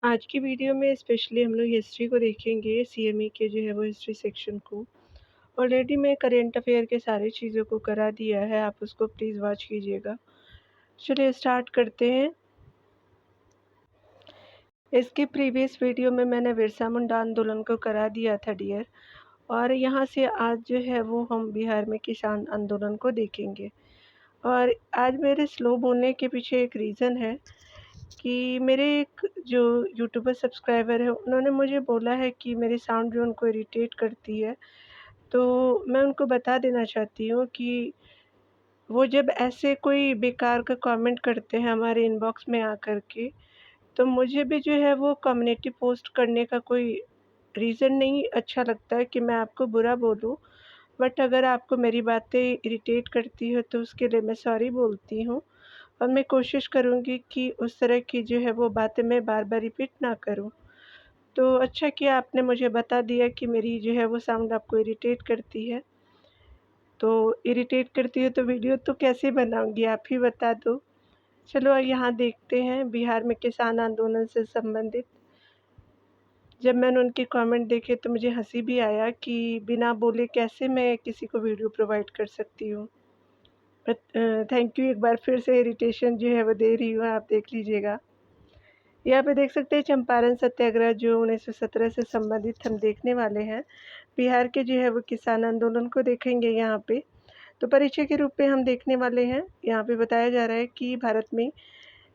आज की वीडियो में स्पेशली हम लोग हिस्ट्री को देखेंगे, सीएमई के जो है वो हिस्ट्री सेक्शन को। ऑलरेडी मैं करंट अफेयर के सारी चीज़ों को करा दिया है, आप उसको प्लीज़ वॉच कीजिएगा। चलिए स्टार्ट करते हैं। इसके प्रीवियस वीडियो में मैंने बिरसा मुंडा आंदोलन को करा दिया था डियर, और यहाँ से आज जो है वो हम बिहार में किसान आंदोलन को देखेंगे। और आज मेरे स्लो बोलने के पीछे एक रीज़न है कि मेरे एक जो यूट्यूबर सब्सक्राइबर है, उन्होंने मुझे बोला है कि मेरी साउंड जो उनको इरिटेट करती है। तो मैं उनको बता देना चाहती हूँ कि वो जब ऐसे कोई बेकार का कमेंट करते हैं हमारे इनबॉक्स में आकर के, तो मुझे भी जो है वो कम्युनिटी पोस्ट करने का कोई रीज़न नहीं अच्छा लगता है कि मैं आपको बुरा बोलूँ। बट अगर आपको मेरी बातें इरिटेट करती हो तो उसके लिए मैं सॉरी बोलती हूँ, और मैं कोशिश करूँगी कि उस तरह की जो है वो बातें मैं बार-बार रिपीट ना करूँ। तो अच्छा किया आपने मुझे बता दिया कि मेरी जो है वो साउंड आपको इरिटेट करती है। तो इरिटेट करती है तो वीडियो तो कैसे बनाऊँगी, आप ही बता दो। चलो यहाँ देखते हैं बिहार में किसान आंदोलन से संबंधित। जब मैंने उनके कमेंट देखे तो मुझे हँसी भी आया कि बिना बोले कैसे मैं किसी को वीडियो प्रोवाइड कर सकती हूँ। बट थैंक यू, एक बार फिर से इरिटेशन जो है वो दे रही हूँ, आप देख लीजिएगा। यहाँ पे देख सकते हैं चंपारण सत्याग्रह जो 1917 से संबंधित हम देखने वाले हैं। बिहार के जो है वो किसान आंदोलन को देखेंगे यहाँ पे। तो परिचय के रूप में हम देखने वाले हैं। यहाँ पे बताया जा रहा है कि भारत में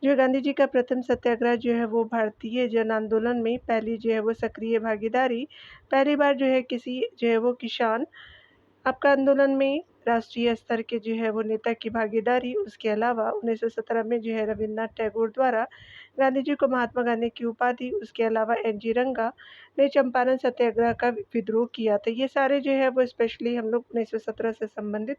जो गांधी जी का प्रथम सत्याग्रह जो है वो भारतीय जन आंदोलन में पहली जो है वो सक्रिय भागीदारी, पहली बार जो है किसी जो है वो किसान आपका आंदोलन में राष्ट्रीय स्तर के जो है वो नेता की भागीदारी। उसके अलावा 1917 में जो है रविन्द्रनाथ टैगोर द्वारा गांधी जी को महात्मा गांधी की उपाधि, उसके अलावा एनजी रंगा ने चंपारण सत्याग्रह का विद्रोह किया था। ये सारे जो है वो स्पेशली हम लोग 1917 से संबंधित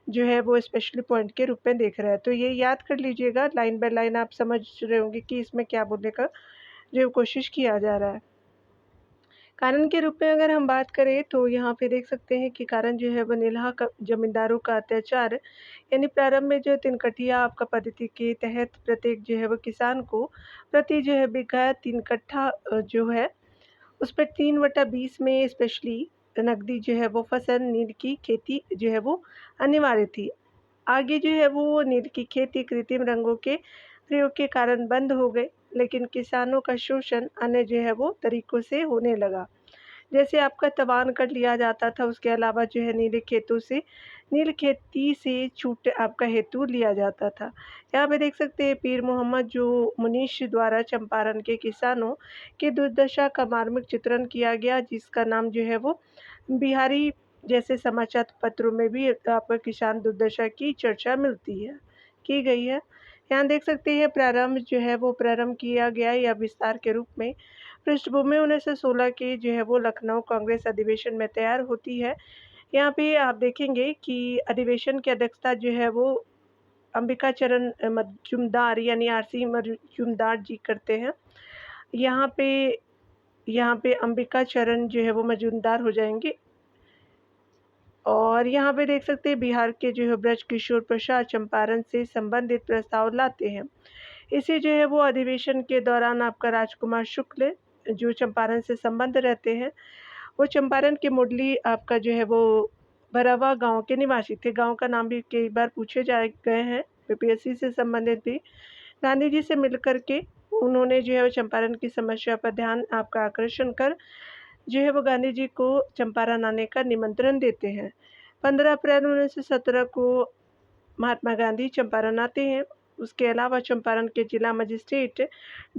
जो है वो स्पेशली पॉइंट के रूप में देख रहे हैं। तो ये याद कर लीजिएगा, लाइन बाय लाइन आप समझ रहे होंगे कि इसमें क्या बोलने का जो कोशिश किया जा रहा है। कारण के रूप में अगर हम बात करें तो यहाँ पे देख सकते हैं कि कारण जो है वो नीलहा का जमींदारों का अत्याचार, यानी प्रारंभ में जो तिनकटिया आपका पद्धति के तहत प्रत्येक जो है वो किसान को प्रति जो है बीघा 3 कट्ठा जो है उस पर 3/20 में स्पेशली नकदी जो है वो फसल नील की खेती जो है वो अनिवार्य थी। आगे जो है वो नील की खेती कृत्रिम रंगों के प्रयोग के कारण बंद हो गई, लेकिन किसानों का शोषण अन्य जो है वो तरीकों से होने लगा। जैसे आपका तवान कर लिया जाता था, उसके अलावा जो है नीले खेतों से नील खेती से छूट आपका हेतु लिया जाता था। यहाँ पे देख सकते हैं पीर मोहम्मद जो मुनीश द्वारा चंपारण के किसानों की दुर्दशा का मार्मिक चित्रण किया गया, जिसका नाम जो है वो बिहारी जैसे समाचार पत्रों में भी आपको किसान दुर्दशा की चर्चा मिलती है, की गई है। यहाँ देख सकते हैं प्रारंभ जो है वो प्रारंभ किया गया या विस्तार के रूप में पृष्ठभूमि 1916 के जो है वो लखनऊ कांग्रेस अधिवेशन में तैयार होती है। यहाँ पे आप देखेंगे कि अधिवेशन की अध्यक्षता जो है वो अंबिका चरण मजूमदार यानी आरसी मजूमदार जी करते हैं। यहाँ पे अंबिका चरण जो है वो मजूमदार हो जाएंगे। और यहाँ पे देख सकते हैं बिहार के जो है ब्रज किशोर प्रसाद चंपारण से संबंधित प्रस्ताव लाते हैं। इसी जो है वो अधिवेशन के दौरान आपका राजकुमार शुक्ल जो चंपारण से संबंध रहते हैं, वो चंपारण के मुडली आपका जो है वो बरावा गांव के निवासी थे। गांव का नाम भी कई बार पूछे जा गए हैं बीपीएससी से संबंधित भी। गांधी जी से मिलकर के उन्होंने जो है वो चंपारण की समस्या पर ध्यान आपका आकर्षण कर जो है वो गांधी जी को चंपारण आने का निमंत्रण देते हैं। 15 अप्रैल 1917 को महात्मा गांधी चंपारण आते हैं। उसके अलावा चंपारण के जिला मजिस्ट्रेट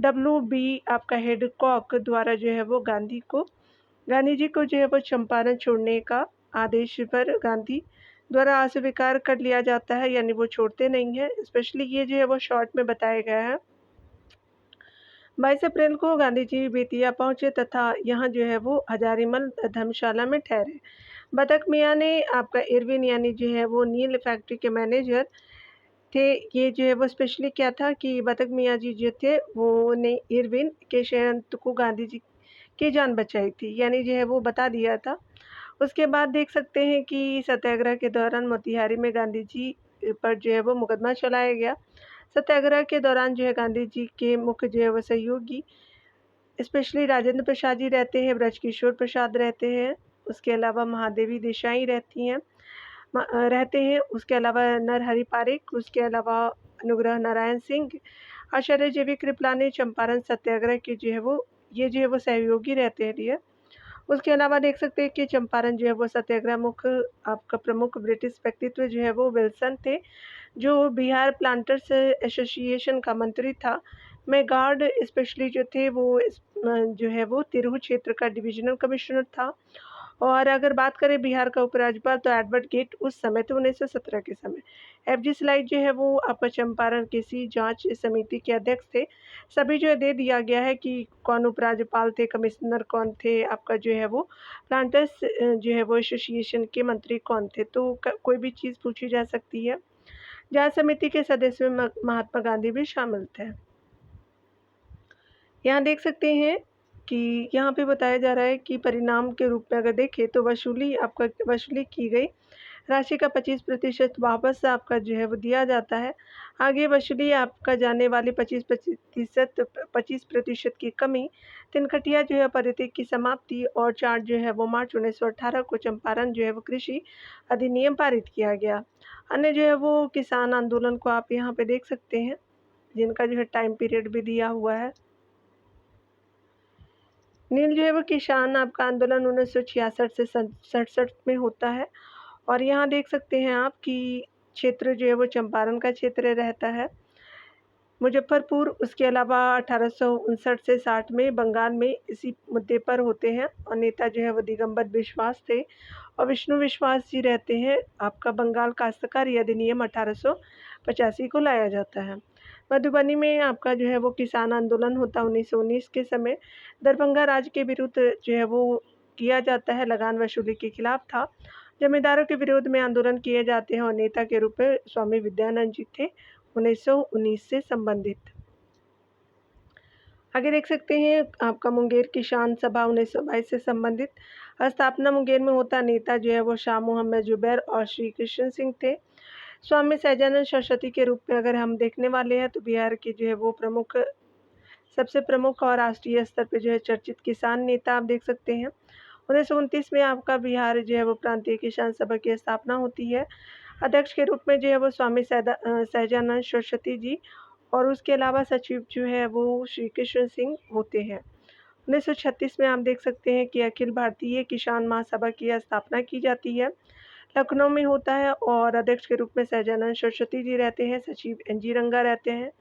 WB आपका हेड कॉक द्वारा जो है वो गांधी जी को जो है वो चंपारण छोड़ने का आदेश पर गांधी द्वारा अस्वीकार कर लिया जाता है, यानी वो छोड़ते नहीं हैं। स्पेशली ये जो है वो शॉर्ट में बताया गया है। 22 अप्रैल को गांधी जी बेतिया पहुंचे तथा यहाँ जो है वो हजारीमल धर्मशाला में ठहरे। बतक मियाँ ने आपका इरविन यानी जो है वो नील फैक्ट्री के मैनेजर थे। ये जो है वो स्पेशली क्या था कि बतक मियाँ जी जो थे वो ने इरविन के षड्यंत्र को गांधी जी की जान बचाई थी, यानी जो है वो बता दिया था। उसके बाद देख सकते हैं कि सत्याग्रह के दौरान मोतिहारी में गांधी जी पर जो है वो मुकदमा चलाया गया। सत्याग्रह के दौरान जो है गांधी जी के मुख्य जो है वो सहयोगी स्पेशली राजेंद्र प्रसाद जी रहते हैं, ब्रजकिशोर प्रसाद रहते हैं, उसके अलावा महादेवी देसाई रहती हैं रहते हैं, उसके अलावा नरहरि पारिक, उसके अलावा अनुग्रह नारायण सिंह, आचार्य JV कृपलानी चंपारण सत्याग्रह के जो है वो सहयोगी रहते हैं डियर। उसके अलावा देख सकते हैं कि चंपारण जो है वो सत्याग्रह मुख्य आपका प्रमुख ब्रिटिश व्यक्तित्व जो है वो विल्सन थे, जो बिहार प्लांटर्स एसोसिएशन का मंत्री था। मेगार्ड स्पेशली जो थे वो जो है वो तिरहू क्षेत्र का डिविजनल कमिश्नर था। और अगर बात करें बिहार का उपराज्यपाल तो एडवर्ड गेट उस समय तो 1917 के समय। FG स्लाइड जो है वो आपका चंपारण किसी जांच समिति के अध्यक्ष थे। सभी जो है दे दिया गया है कि कौन उपराज्यपाल थे, कमिश्नर कौन थे, आपका जो है वो प्लांटर्स जो है वो एसोसिएशन के मंत्री कौन थे। तो कोई भी चीज़ पूछी जा सकती है। जांच समिति के सदस्यों में महात्मा गांधी भी शामिल थे। यहाँ देख सकते हैं कि यहाँ पे बताया जा रहा है कि परिणाम के रूप में अगर देखें तो वसूली की गई राशि का 25% वापस आपका जो है वो दिया जाता है। आगे वसूली आपका जाने वाली 25% की कमी, तिनकटिया जो है परिधि की समाप्ति और 4 जो है वो मार्च 1918 को चंपारण जो है वो कृषि अधिनियम पारित किया गया। अन्य जो है वो किसान आंदोलन को आप यहाँ पे देख सकते हैं, जिनका जो है टाइम पीरियड भी दिया हुआ है। नील जो है वो किसान आपका आंदोलन 1966 से 67 में होता है। और यहाँ देख सकते हैं आप कि क्षेत्र जो है वो चंपारण का क्षेत्र रहता है। मुजफ्फरपुर उसके अलावा 1859 से 60 में बंगाल में इसी मुद्दे पर होते हैं। और नेता जो है वो दिगंबर विश्वास थे और विष्णु विश्वास जी रहते हैं। आपका बंगाल काश्तकारी अधिनियम 1885 को लाया जाता है। मधुबनी में आपका जो है वो किसान आंदोलन होता है 1919 के समय। दरभंगा राज्य के विरुद्ध जो है वो किया जाता है, लगान वसूली के खिलाफ था। जमींदारों के विरोध में आंदोलन किए जाते हैं और नेता के रूप में स्वामी विद्यानंद जी थे 1919 से संबंधित। आगे देख सकते हैं आपका मुंगेर किसान सभा 1922 से संबंधित। स्थापना मुंगेर में होता, नेता जो है वो शाह मोहम्मद जुबैर और श्री कृष्ण सिंह थे। स्वामी सहजानंद सरस्वती के रूप में अगर हम देखने वाले हैं तो बिहार के जो है वो सबसे प्रमुख और राष्ट्रीय स्तर पे जो है चर्चित किसान नेता आप देख सकते हैं। 1929 में आपका बिहार जो है वो प्रांतीय किसान सभा की स्थापना होती है। अध्यक्ष के रूप में जो है वो स्वामी सहजानंद सरस्वती जी और उसके अलावा सचिव जो है वो श्री कृष्ण सिंह होते हैं। 1936 में आप देख सकते हैं कि अखिल भारतीय किसान महासभा की स्थापना की जाती है, लखनऊ में होता है और अध्यक्ष के रूप में सहजानंद सरस्वती जी रहते हैं, सचिव NG रंगा रहते हैं।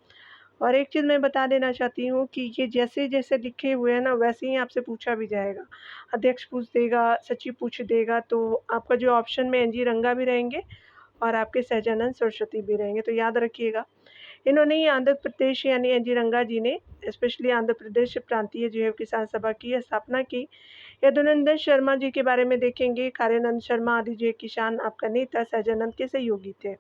और एक चीज़ मैं बता देना चाहती हूँ कि ये जैसे जैसे लिखे हुए हैं ना वैसे ही आपसे पूछा भी जाएगा। अध्यक्ष पूछ देगा, सचिव पूछ देगा, तो आपका जो ऑप्शन में NG रंगा भी रहेंगे और आपके सहजानंद सरस्वती भी रहेंगे, तो याद रखिएगा। इन्होंने ही आंध्र प्रदेश यानी NG रंगा जी ने स्पेशली आंध्र प्रदेश प्रांतीय जो है किसान सभा की स्थापना की। यदुनंदन शर्मा जी के बारे में देखेंगे। कार्यानंद शर्मा आदि जो किसान आपका नेता सहजानंद के सहयोगी थे।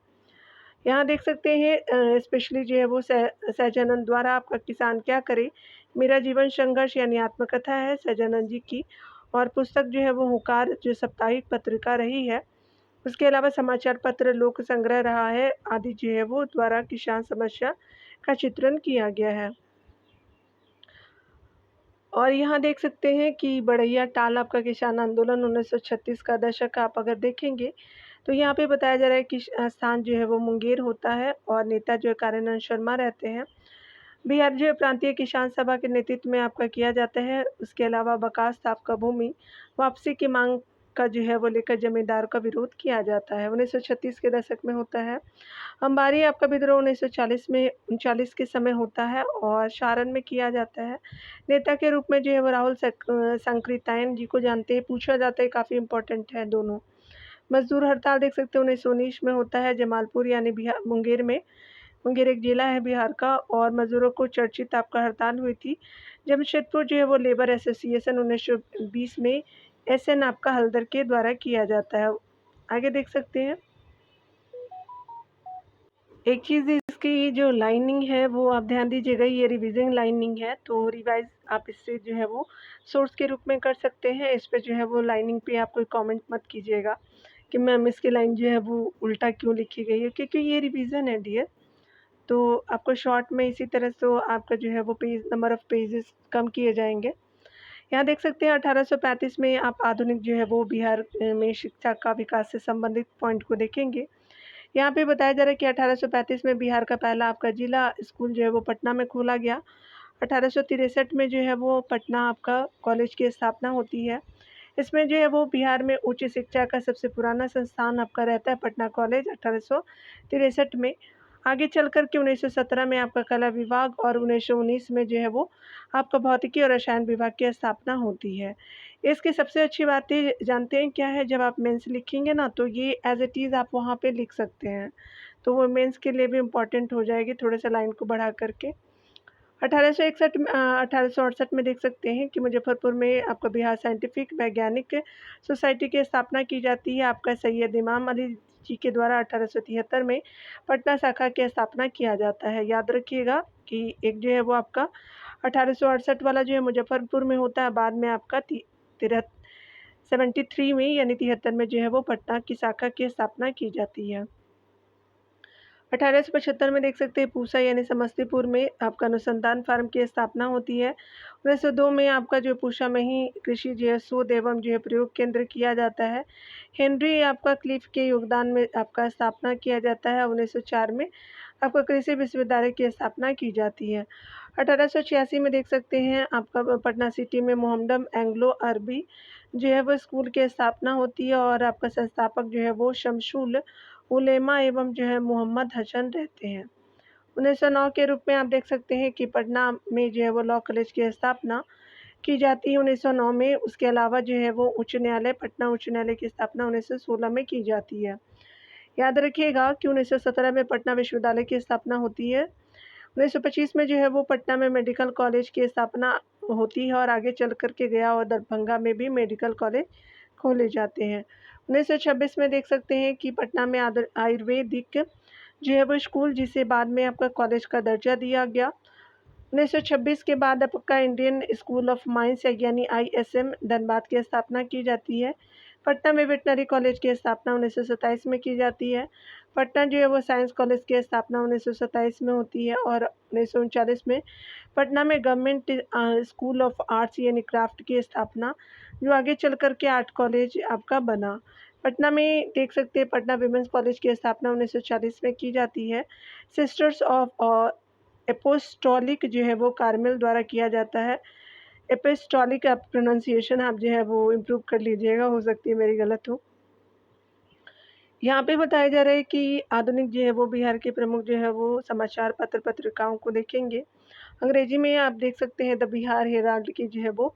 यहाँ देख सकते हैं स्पेशली जो है वो सहजानंद द्वारा आपका किसान क्या करे, मेरा जीवन संघर्ष यानी आत्मकथा है सहजानंद जी की। और पुस्तक जो है वो हुकार जो साप्ताहिक पत्रिका रही है। उसके अलावा समाचार पत्र लोक संग्रह रहा है आदि जो है वो द्वारा किसान समस्या का चित्रण किया गया है। और यहाँ देख सकते हैं कि बढ़ैया टाल आपका किसान आंदोलन 1936 का दशक आप अगर देखेंगे तो यहाँ पे बताया जा रहा है कि स्थान जो है वो मुंगेर होता है और नेता जो है कार्यानंद शर्मा रहते हैं। बिहार जो है प्रांतीय किसान सभा के नेतृत्व में आपका किया जाता है। उसके अलावा बकास आपका भूमि वापसी की मांग का जो है वो लेकर जमींदार का विरोध किया जाता है। 1936 के दशक में होता है। अंबारी आपका विद्रोह 1940 में 39 के समय होता है और सारण में किया जाता है। नेता के रूप में जो है वो राहुल संकृतायन जी को जानते हैं, पूछा जाता है, काफ़ी इंपॉर्टेंट है दोनों। मजदूर हड़ताल देख सकते हैं 1919 में होता है जमालपुर यानी बिहार मुंगेर में। मुंगेर एक जिला है बिहार का और मजदूरों को चर्चित आपका हड़ताल हुई थी। जमशेदपुर जो है वो लेबर एसोसिएशन 1920 में SN आपका हल्दर के द्वारा किया जाता है। आगे देख सकते हैं एक चीज़ इसकी जो लाइनिंग है वो आप ध्यान दीजिएगा, ये रिवीजिंग लाइनिंग है तो रिवाइज आप इससे जो है वो सोर्स के रूप में कर सकते हैं। इस पे जो है वो लाइनिंग पे आप कोई कमेंट मत कीजिएगा कि मैम इसकी लाइन जो है वो उल्टा क्यों लिखी गई है, क्योंकि ये रिवीजन है डियर। तो आपको शॉर्ट में इसी तरह से आपका जो है वो नंबर ऑफ़ पेजेज़ कम किए जाएँगे। यहाँ देख सकते हैं 1835 में आप आधुनिक जो है वो बिहार में शिक्षा का विकास से संबंधित पॉइंट को देखेंगे। यहाँ पे बताया जा रहा है कि 1835 में बिहार का पहला आपका जिला स्कूल जो है वो पटना में खोला गया। 1863 में जो है वो पटना आपका कॉलेज की स्थापना होती है। इसमें जो है वो बिहार में उच्च शिक्षा का सबसे पुराना संस्थान आपका रहता है पटना कॉलेज 1863 में। आगे चल कर के 1917 में आपका कला विभाग और 1919 में जो है वो आपका भौतिकी और रसायन विभाग की स्थापना होती है। इसकी सबसे अच्छी बातें जानते हैं क्या है? जब आप मेंस लिखेंगे ना तो ये एज़ इट इज़ आप वहाँ पे लिख सकते हैं। तो वो मेंस के लिए भी इम्पोर्टेंट हो जाएगी थोड़ा-सा लाइन को बढ़ा कर के। 1868 में देख सकते हैं कि मुज़फ़्फ़रपुर में आपका बिहार साइंटिफिक वैज्ञानिक सोसाइटी की स्थापना की जाती है। आपका सैयद इमाम अली जी के द्वारा 1873 में पटना शाखा की स्थापना किया जाता है। याद रखिएगा कि एक जो है वो आपका 1868 वाला जो है मुज़फ़्फ़रपुर में होता है, बाद में आपका ति तिरह 73 में यानी 73 में जो है वो पटना की शाखा की स्थापना की जाती है। 1875 में देख सकते हैं पूसा यानी समस्तीपुर में आपका अनुसंधान फार्म की स्थापना होती है। 1902 में आपका जो पूसा में ही कृषि जो है शोध एवं जो है प्रयोग केंद्र किया जाता है। हेनरी आपका क्लिफ के योगदान में आपका स्थापना किया जाता है। 1904 में आपका कृषि विश्वविद्यालय की स्थापना की जाती है। 1886 में देख सकते हैं आपका पटना सिटी में मोहम्मडम एंग्लो अरबी जो है वो स्कूल की स्थापना होती है और आपका संस्थापक जो है वो शमशुल उलेमा एवं जो है मोहम्मद हसन रहते हैं। 1909 के रूप में आप देख सकते हैं कि पटना में जो है वो लॉ कॉलेज की स्थापना की जाती है 1909 में। उसके अलावा जो है वो उच्च न्यायालय पटना उच्च न्यायालय की स्थापना 1916 में की जाती है। याद रखिएगा कि 1917 में पटना विश्वविद्यालय की स्थापना होती है। 1925 में जो है वो पटना में मेडिकल कॉलेज की स्थापना होती है और आगे चल कर के गया और दरभंगा में भी मेडिकल कॉलेज खोले जाते हैं। 1926 में देख सकते हैं कि पटना में आयुर्वेदिक जो है वो स्कूल जिसे बाद में आपका कॉलेज का दर्जा दिया गया। 1926 के बाद आपका इंडियन स्कूल ऑफ माइंस यानी ISM धनबाद की स्थापना की जाती है। पटना में वेटनरी कॉलेज की स्थापना 1927 में की जाती है। पटना जो है वो साइंस कॉलेज की स्थापना 1927 में होती है और 1939 में पटना में गवर्नमेंट स्कूल ऑफ आर्ट्स यानी क्राफ्ट की स्थापना जो आगे चल कर के आर्ट कॉलेज आपका बना। पटना में देख सकते हैं पटना विमेंस कॉलेज की स्थापना 1940 में की जाती है। सिस्टर्स ऑफ एपोस्टोलिक जो है वो कार्मेल द्वारा किया जाता है। एपोस्टोलिक आप प्रोनाउंसिएशन आप जो है वो इम्प्रूव कर लीजिएगा, हो सकती है मेरी गलत हो। यहाँ पे बताया जा रहा है कि आधुनिक जो है वो बिहार के प्रमुख जो है वो समाचार पत्र पत्रिकाओं को देखेंगे। अंग्रेजी में आप देख सकते हैं द बिहार हेराल्ड की जो है वो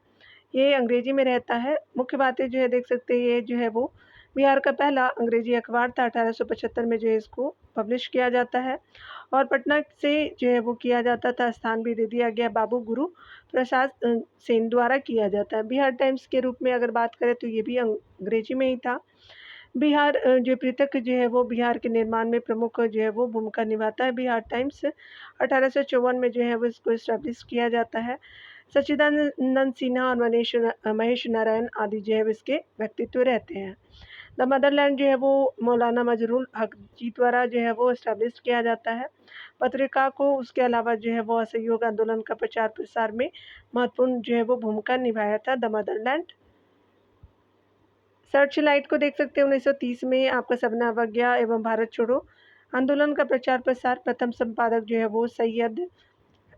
ये अंग्रेजी में रहता है। मुख्य बातें जो है देख सकते हैं ये जो है वो बिहार का पहला अंग्रेजी अखबार था। 1875 में जो है इसको पब्लिश किया जाता है और पटना से जो है वो किया जाता था। स्थान भी दे दिया गया बाबू गुरु प्रसाद सेन द्वारा किया जाता है। बिहार टाइम्स के रूप में अगर बात करें तो ये भी अंग्रेजी में ही था। बिहार जो पृथक जो है वो बिहार के निर्माण में प्रमुख जो है वो भूमिका निभाता है। बिहार टाइम्स 1854 में जो है वो इसको इस्टेब्लिश किया जाता है। सच्चिदानंद सिन्हा और महेश नारायण आदि जो है इसके व्यक्तित्व रहते हैं। द मदरलैंड जो है वो मौलाना मजरूल हक जी द्वारा जो है वो इस्टेब्लिश किया जाता है। पत्रिका को उसके अलावा जो है वो असहयोग आंदोलन का प्रचार प्रसार में महत्वपूर्ण जो है वो भूमिका निभाया था द मदरलैंड। सर्च लाइट को देख सकते हैं 1930 में आपका सबना अवज्ञा एवं भारत छोड़ो आंदोलन का प्रचार प्रसार प्रथम संपादक जो है वो सैयद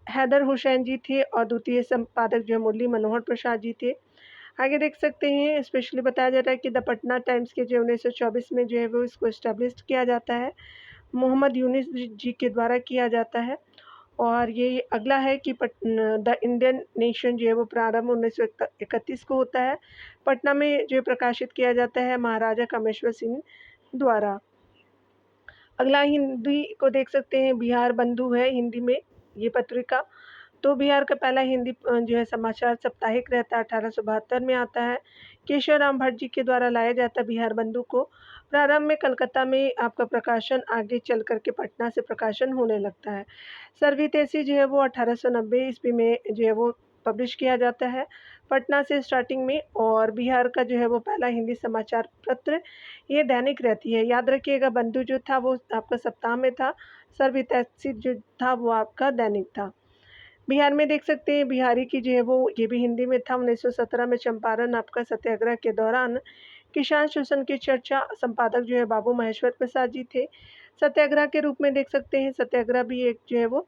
हैदर हुसैन जी थे और द्वितीय संपादक जो है मुरली मनोहर प्रसाद जी थे। आगे देख सकते हैं स्पेशली बताया जा रहा है कि द पटना टाइम्स के जो 1924 में जो है वो इसको इस्टेब्लिश किया जाता है। मोहम्मद यूनिस जी के द्वारा किया जाता है और ये अगला है कि द इंडियन नेशन जो है वो प्रारंभ 1931 को होता है। पटना में जो प्रकाशित किया जाता है महाराजा कामेश्वर सिंह द्वारा। अगला हिंदी को देख सकते हैं बिहार बंधु है हिंदी में ये पत्रिका। तो बिहार का पहला हिंदी जो है समाचार साप्ताहिक रहता है 1872 में आता है। केशवराम भट्ट जी के द्वारा लाया जाता है बिहार बंधु को। प्रारंभ में कलकत्ता में आपका प्रकाशन आगे चल कर के पटना से प्रकाशन होने लगता है। सर्वितेसी जो है वो 1890 ईस्वी में जो है वो पब्लिश किया जाता है पटना से स्टार्टिंग में, और बिहार का जो है वो पहला हिंदी समाचार पत्र ये दैनिक रहती है। याद रखिएगा, बंधु जो था वो आपका सप्ताह में था, सर्वहितैषी जो था वो आपका दैनिक था। बिहार में देख सकते हैं बिहारी की जो है वो ये भी हिंदी में था। 1917 में चंपारण आपका सत्याग्रह के दौरान किसान शोषण की चर्चा, संपादक जो है बाबू महेश्वर प्रसाद जी थे। सत्याग्रह के रूप में देख सकते हैं, सत्याग्रह भी एक जो है वो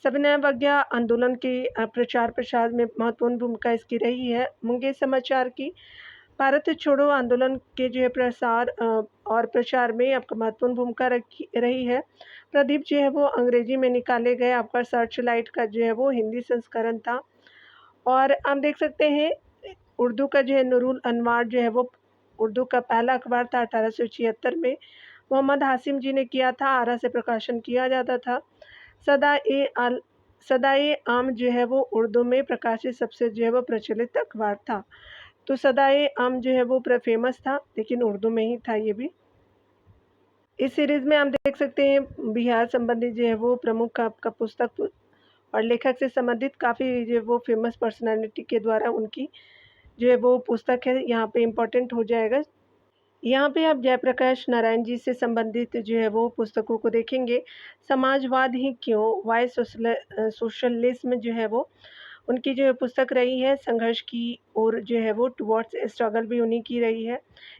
सविनय अवज्ञा आंदोलन के प्रचार प्रसार में महत्वपूर्ण भूमिका इसकी रही है। मुंगेर समाचार की भारत छोड़ो आंदोलन के जो है प्रसार और प्रचार में आपका महत्वपूर्ण भूमिका रही है। प्रदीप जो है वो अंग्रेजी में निकाले गए आपका सर्च लाइट का जो है वो हिंदी संस्करण था। और आप देख सकते हैं उर्दू का जो है नूरुल अनवार जो है वो उर्दू का पहला अखबार था 1876 में, मोहम्मद हासिम जी ने किया था, आरा से प्रकाशन किया जाता था। सदाए आम जो है वो उर्दू में प्रकाशित सबसे जो है वो प्रचलित अखबार था। तो सदाए आम जो है वो फेमस था, लेकिन उर्दू में ही था ये भी। इस सीरीज़ में आप देख सकते हैं बिहार संबंधित जो है वो प्रमुख आपका पुस्तक और लेखक से संबंधित काफ़ी जो है वो फेमस पर्सनालिटी के द्वारा उनकी जो है वो पुस्तक है, यहाँ पे इम्पोर्टेंट हो जाएगा। यहाँ पे आप जयप्रकाश नारायण जी से संबंधित जो है वो पुस्तकों को देखेंगे। समाजवाद ही क्यों, वाई सोशलिज्म जो है वो उनकी जो है पुस्तक रही है। संघर्ष की ओर जो है वो टुवर्ड्स स्ट्रगल भी उन्हीं की रही है।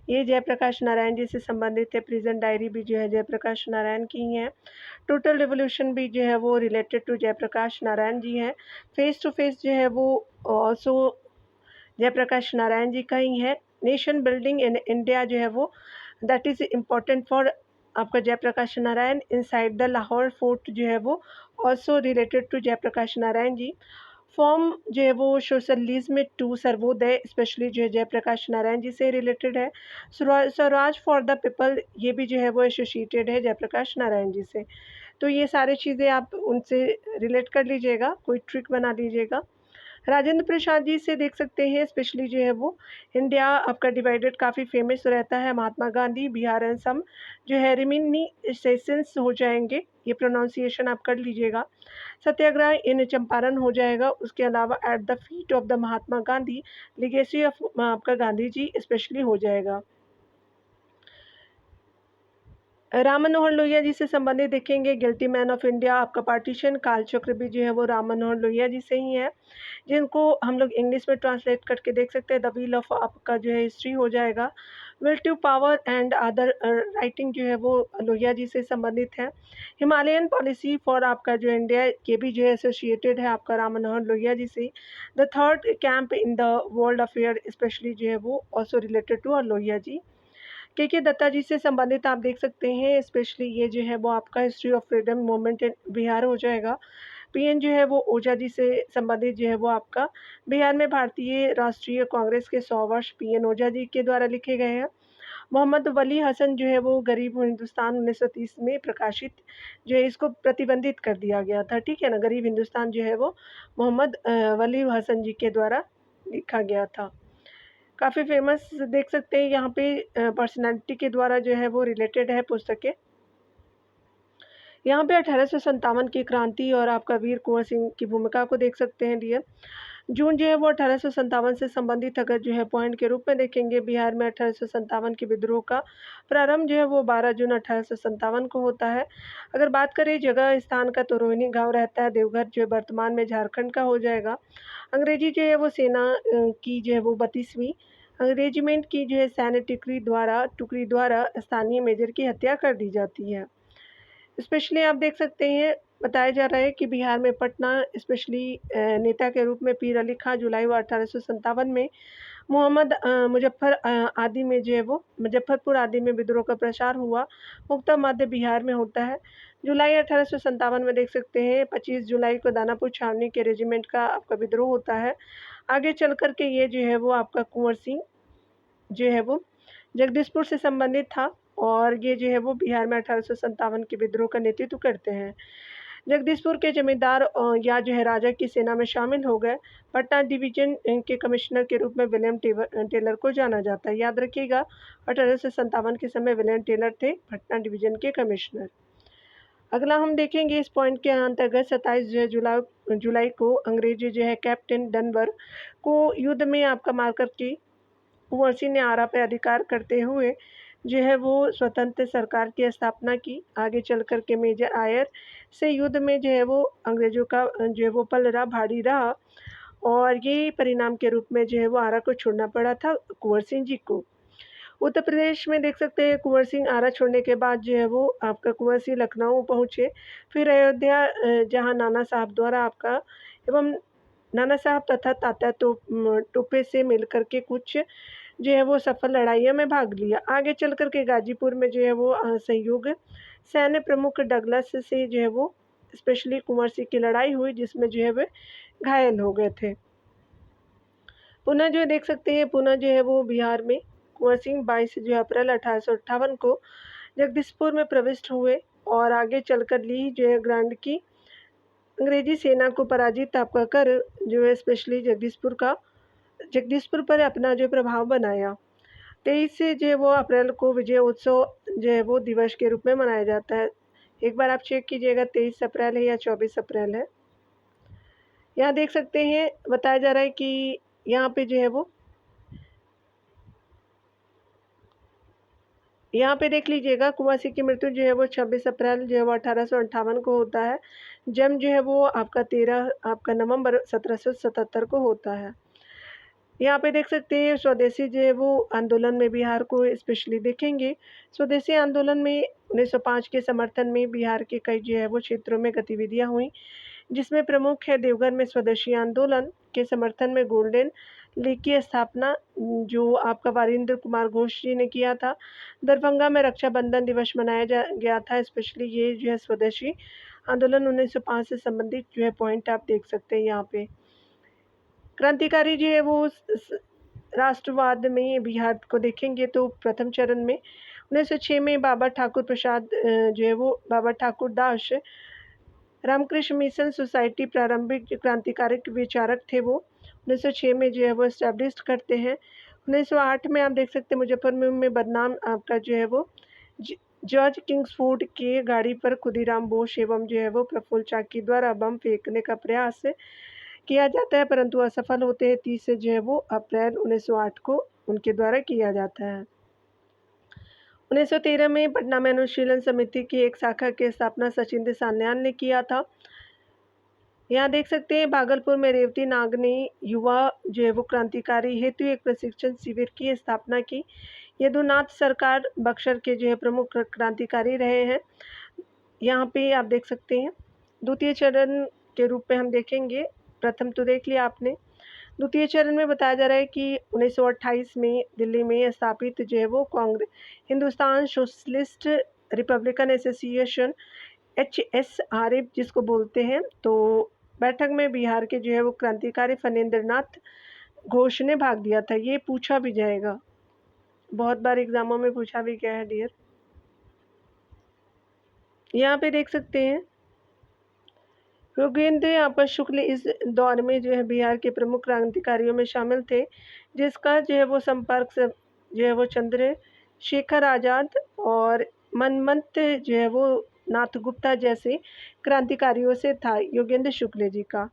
ये जयप्रकाश नारायण जी से संबंधित है। प्रेजेंट डायरी भी जो है जयप्रकाश नारायण की ही है। टोटल रिवोल्यूशन भी जो है वो रिलेटेड टू जयप्रकाश नारायण जी है। फेस टू फेस जो है वो ऑल्सो जयप्रकाश नारायण जी का ही है। नेशन बिल्डिंग इन इंडिया जो है वो दैट इज़ इम्पॉर्टेंट फॉर आपका Jayaprakash Narayan. Inside the Lahore fort जो है वो also related to Jayaprakash Narayan ji. Form जो है वो सोशलिज्म टू सर्वोदय स्पेशली जो है जयप्रकाश नारायण जी से रिलेटेड है। स्वराज फॉर द पीपल ये भी जो है वो एसोसिएटेड है जयप्रकाश नारायण जी से। तो ये सारी चीज़ें आप उनसे रिलेट कर लीजिएगा, कोई ट्रिक बना लीजिएगा। राजेंद्र प्रसाद जी से देख सकते हैं, स्पेशली जो है वो इंडिया आपका डिवाइडेड काफ़ी फेमस रहता है। महात्मा गांधी, बिहार एंड सम जो है रिमिनी सेशंस हो जाएंगे, ये प्रोनाउंसिएशन आप कर लीजिएगा। सत्याग्रह इन चंपारण हो जाएगा। उसके अलावा at the feet of the Mahatma Gandhi, legacy of आपका गांधी जी स्पेशली हो जाएगा। राम मनोहर लोहिया जी से संबंधित देखेंगे, गिल्टी मैन ऑफ इंडिया आपका पार्टीशन, कालचक्र भी जो है वो राम मनोहर लोहिया जी से ही है, जिनको हम लोग इंग्लिश में ट्रांसलेट करके देख सकते हैं। द व्हील ऑफ आपका जो है हिस्ट्री हो जाएगा। Will to power and other writing जो है वो लोहिया जी से संबंधित है। हिमालयन पॉलिसी फॉर आपका जो इंडिया ये भी जो है एसोसिएटेड है आपका राम मनोहर लोहिया जी से। The third camp in the world affair specially जो है वो also related to Lohia ji. के दत्ता जी से संबंधित आप देख सकते हैं, स्पेशली ये जो है वो आपका history of freedom movement in Bihar हो जाएगा। पीएन जो है वो ओझा जी से संबंधित जो है वो आपका बिहार में भारतीय राष्ट्रीय कांग्रेस के 100 वर्ष पीएन ओझा जी के द्वारा लिखे गए हैं। मोहम्मद वली हसन जो है वो गरीब हिंदुस्तान 1930 में प्रकाशित जो है इसको प्रतिबंधित कर दिया गया था, ठीक है ना। गरीब हिंदुस्तान जो है वो मोहम्मद वली हसन जी के द्वारा लिखा गया था। काफ़ी फेमस देख सकते हैं यहाँ पे पर्सनालिटी के द्वारा जो है वो रिलेटेड है पुस्तकें। यहाँ पे 1857 की क्रांति और आपका वीर कुंवर सिंह की भूमिका को देख सकते हैं डियर। जून जो है वो 1857 से संबंधित अगर जो है पॉइंट के रूप में देखेंगे, बिहार में 1857 के विद्रोह का प्रारंभ जो है वो 12 जून 1857 को होता है। अगर बात करें जगह स्थान का, तो रोहिणी गांव रहता है, देवघर जो है वर्तमान में झारखंड का हो जाएगा। अंग्रेजी जो है वो सेना की जो है वो 32वीं रेजिमेंट की जो है सैन्य टुकड़ी द्वारा स्थानीय मेजर की हत्या कर दी जाती है। स्पेशली आप देख सकते हैं बताया जा रहा है कि बिहार में पटना स्पेशली नेता के रूप में पीर अली खां जुलाई 1857 में आदि में जो है वो मुजफ्फरपुर आदि में विद्रोह का प्रसार हुआ। मुक्ता मध्य बिहार में होता है। जुलाई 1857 में देख सकते हैं 25 जुलाई को दानापुर छावनी के रेजिमेंट का आपका विद्रोह होता है। आगे चल कर के ये जो है वो आपका कुंवर सिंह जो है वो जगदीशपुर से संबंधित था, और ये जो है वो बिहार में 1857 के विद्रोह का नेतृत्व करते हैं। जगदीशपुर के जमींदार या जो है राजा की सेना में शामिल हो गए। पटना डिवीजन के कमिश्नर के रूप में विलियम टेलर को जाना जाता है। याद रखिएगा 1857 के समय विलियम टेलर थे पटना डिवीजन के कमिश्नर। अगला हम देखेंगे इस पॉइंट के अंतर्गत 27 जो है जुलाई को अंग्रेजी जो है कैप्टन डनवर को युद्ध में आपका मारकर की कुंवर सिंह ने आरा पे अधिकार करते हुए जो है वो स्वतंत्र सरकार की स्थापना की। आगे चल कर के मेजर आयर से युद्ध में जो है वो अंग्रेजों का जो है वो पलड़ा भारी रहा और ये परिणाम के रूप में जो है वो आरा को छोड़ना पड़ा था कुंवर सिंह जी को। उत्तर प्रदेश में देख सकते हैं कुंवर सिंह आरा छोड़ने के बाद जो है वो आपका कुंवर सिंह लखनऊ पहुँचे, फिर अयोध्या जहाँ नाना साहब द्वारा आपका एवं नाना साहब तथा तात्या टोपे से मिलकर के कुछ जो है वो सफल लड़ाइयों में भाग लिया। आगे चल कर के गाजीपुर में जो है वो संयुग सैन्य प्रमुख डगलस से जो है वो स्पेशली कुंवर सिंह की लड़ाई हुई जिसमें जो है वे घायल हो गए थे। पुनः जो देख सकते हैं पुनः जो है वो बिहार में कुंवर सिंह 22 जो अप्रैल 1858 को जगदीशपुर में प्रविष्ट हुए और आगे चलकर ली जो है ग्रांड की अंग्रेजी सेना को पराजित आपका कर जो है स्पेशली जगदीशपुर पर अपना जो प्रभाव बनाया। 23 से जो है वो अप्रैल को विजय उत्सव जो है वो दिवस के रूप में मनाया जाता है। एक बार आप चेक कीजिएगा 23 अप्रैल है या 24 अप्रैल है। यहाँ देख सकते हैं बताया जा रहा है कि यहाँ पे जो है वो यहाँ पे देख लीजिएगा कुंवर सिंह की मृत्यु जो है वो 26 अप्रैल जो है वो 1858 को होता है। जन्म जो है वो आपका 13 आपका नवंबर 1777 को होता है। यहाँ पे देख सकते हैं स्वदेशी जो है वो आंदोलन में बिहार को स्पेशली देखेंगे। स्वदेशी आंदोलन में 1905 के समर्थन में बिहार के कई जो है वो क्षेत्रों में गतिविधियाँ हुई जिसमें प्रमुख है देवघर में स्वदेशी आंदोलन के समर्थन में गोल्डन लीग की स्थापना जो आपका वारिंद्र कुमार घोष जी ने किया था। दरभंगा में रक्षाबंधन दिवस मनाया गया था स्पेशली ये जो है स्वदेशी आंदोलन 1905 से संबंधित जो है पॉइंट आप देख सकते हैं यहाँ पे। क्रांतिकारी जो है वो राष्ट्रवाद में बिहार को देखेंगे तो प्रथम चरण में 1906 में बाबा ठाकुर प्रसाद जो है वो बाबा ठाकुर दास रामकृष्ण मिशन सोसाइटी प्रारंभिक क्रांतिकारी विचारक थे वो 1906 में जो है वो इस्टेब्लिश करते हैं। 1908 में आप देख सकते हैं मुजफ्फरपुर में बदनाम आपका जो है वो जॉर्ज किंग्सफोर्ड के गाड़ी पर खुदीराम बोस एवं जो है वो प्रफुल्ल चाकी द्वारा बम फेंकने का प्रयास किया जाता है परंतु असफल होते हैं। 30 से जो है वो अप्रैल 1908 को उनके द्वारा किया जाता है। 1913 में पटना में अनुशीलन समिति की एक शाखा की स्थापना सचिंद्र सान्याल ने किया था। यहाँ देख सकते हैं भागलपुर में रेवती नाग ने युवा जो है वो क्रांतिकारी हेतु एक प्रशिक्षण शिविर की स्थापना की। यदुनाथ सरकार बक्सर के जो है प्रमुख क्रांतिकारी रहे हैं। यहाँ पे आप देख सकते हैं द्वितीय चरण के रूप में हम देखेंगे। प्रथम तो देख लिया आपने। द्वितीय चरण में बताया जा रहा है कि 1928 में दिल्ली में स्थापित जो है वो Congress Hindustan socialist Republican association HSRA जिसको बोलते हैं तो बैठक में बिहार के जो है वो क्रांतिकारी फणींद्र नाथ घोष ने भाग लिया था। ये पूछा भी जाएगा, बहुत बार एग्जामों में पूछा भी गया है डियर। यहाँ पे देख सकते हैं योगेंद्र आपा शुक्ल इस दौर में जो है बिहार के प्रमुख क्रांतिकारियों में शामिल थे जिसका जो है वो संपर्क जो है वो चंद्रशेखर आज़ाद और मनमंत जो है वो नाथ गुप्ता जैसे क्रांतिकारियों से था। योगेंद्र शुक्ल जी का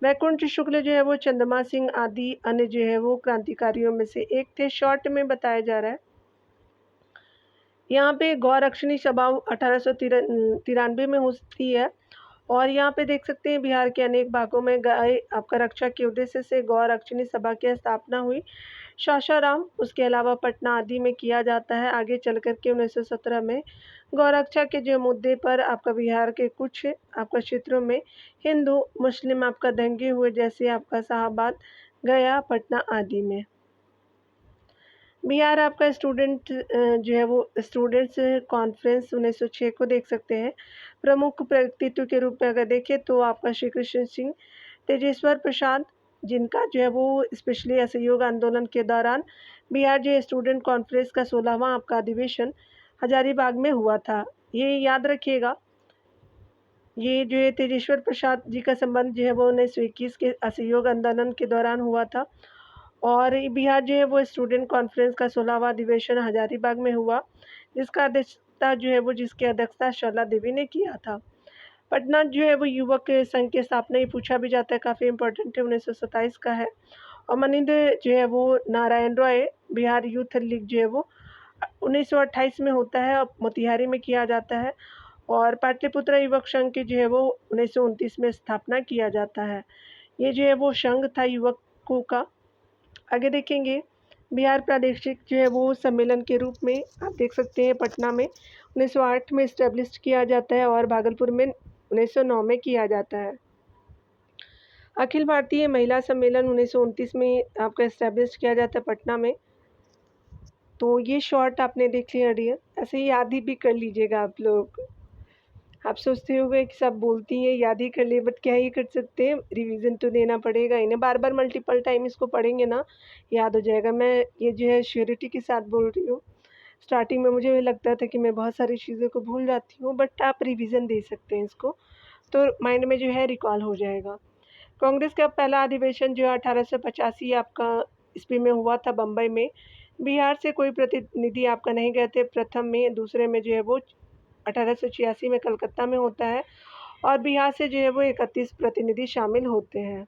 वैकुंठ शुक्ल जो है वो चंद्रमा सिंह आदि अन्य जो है वो क्रांतिकारियों में से एक थे। शॉर्ट में बताया जा रहा है यहाँ पे गौरक्षणी सभा 1893 में होती है और यहाँ पे देख सकते हैं बिहार के अनेक भागों में गाय आपका रक्षा के उद्देश्य से गौरक्षणी सभा की स्थापना हुई। सासाराम उसके अलावा पटना आदि में किया जाता है। आगे चल कर के 1917 में गौरक्षा के जो मुद्दे पर आपका बिहार के कुछ आपका क्षेत्रों में हिंदू मुस्लिम आपका दंगे हुए जैसे आपका शाहाबाद गया पटना आदि में। बिहार आपका स्टूडेंट जो है वो स्टूडेंट्स कॉन्फ्रेंस 1906 को देख सकते हैं। प्रमुख व्यक्तित्व के रूप में अगर देखें तो आपका श्री कृष्ण सिंह तेजेश्वर प्रसाद जिनका जो है वो स्पेशली असहयोग आंदोलन के दौरान बिहार जो स्टूडेंट कॉन्फ्रेंस का 16वां आपका अधिवेशन हजारीबाग में हुआ था। ये याद रखिएगा। ये जो है तेजेश्वर प्रसाद जी का संबंध जो है वो 1921 के असहयोग आंदोलन के दौरान हुआ था और बिहार जो है वो स्टूडेंट कॉन्फ्रेंस का 16वां अधिवेशन हजारीबाग में हुआ जिसका संस्था जो है वो जिसकी अध्यक्षता सरला देवी ने किया था। पटना जो है वो युवक संघ की स्थापना, ये पूछा भी जाता है, काफ़ी इम्पोर्टेंट है, 1927 का है। और मनिंद जो है वो नारायण रॉय बिहार यूथ लीग जो है वो 1928 में होता है और मोतिहारी में किया जाता है। और पाटलिपुत्र युवक संघ की जो है वो 1929 में स्थापना किया जाता है। ये जो है वो संघ था युवकों का। आगे देखेंगे, बिहार प्रादेशिक जो है वो सम्मेलन के रूप में आप देख सकते हैं पटना में 1908 में इस्टेब्लिश किया जाता है और भागलपुर में 1909 में किया जाता है। अखिल भारतीय महिला सम्मेलन 1929 में आपका इस्टेब्लिश किया जाता है पटना में। तो ये शॉर्ट आपने देख लिया डियर, ऐसे ही याद ही भी कर लीजिएगा आप लोग। आप सोचते होंगे कि सब बोलती हैं याद ही कर लिए, बट क्या ही कर सकते हैं, रिवीजन तो देना पड़ेगा। इन्हें बार बार मल्टीपल टाइम इसको पढ़ेंगे ना, याद हो जाएगा। मैं ये जो है श्योरिटी के साथ बोल रही हूँ। स्टार्टिंग में मुझे लगता था कि मैं बहुत सारी चीज़ों को भूल जाती हूँ, बट आप रिवीजन दे सकते हैं इसको, तो माइंड में जो है रिकॉल हो जाएगा। कांग्रेस का पहला अधिवेशन जो है 1885 आपका ईस्वी में हुआ था बम्बई में। बिहार से कोई प्रतिनिधि आपका नहीं गए थे प्रथम में, दूसरे में जो है वो 1886 में कलकत्ता में होता है और बिहार से जो है वो 31 प्रतिनिधि शामिल होते हैं।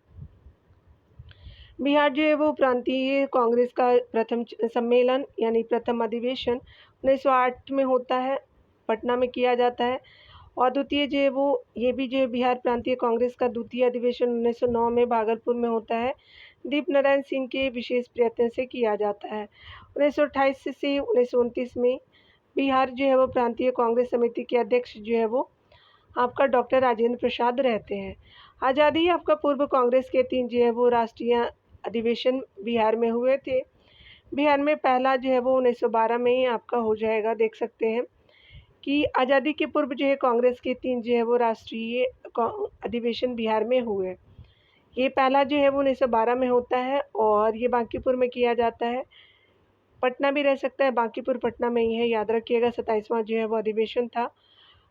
बिहार जो है वो प्रांतीय कांग्रेस का प्रथम सम्मेलन यानी प्रथम अधिवेशन 1908 में होता है, पटना में किया जाता है। और द्वितीय जो है वो ये भी जो है बिहार प्रांतीय कांग्रेस का द्वितीय अधिवेशन 1909 में भागलपुर में होता है, दीप नारायण सिंह के विशेष प्रयत्न से किया जाता है। 1928 से 1929 में बिहार जो है वो प्रांतीय कांग्रेस समिति के अध्यक्ष जो है वो आपका डॉक्टर राजेंद्र प्रसाद रहते हैं। आज़ादी आपका पूर्व कांग्रेस के 3 जो है वो राष्ट्रीय अधिवेशन बिहार में हुए थे। बिहार में पहला जो है वो 1912 में ही आपका हो जाएगा, देख सकते हैं कि आज़ादी के पूर्व जो है कांग्रेस के 3 जो है वो राष्ट्रीय अधिवेशन बिहार में हुए। ये पहला जो है वो 1912 में होता है और ये बांकीपुर में किया जाता है। पटना भी रह सकता है, बांकीपुर पटना में ही है, याद रखिएगा। 27वां जो है वो अधिवेशन था।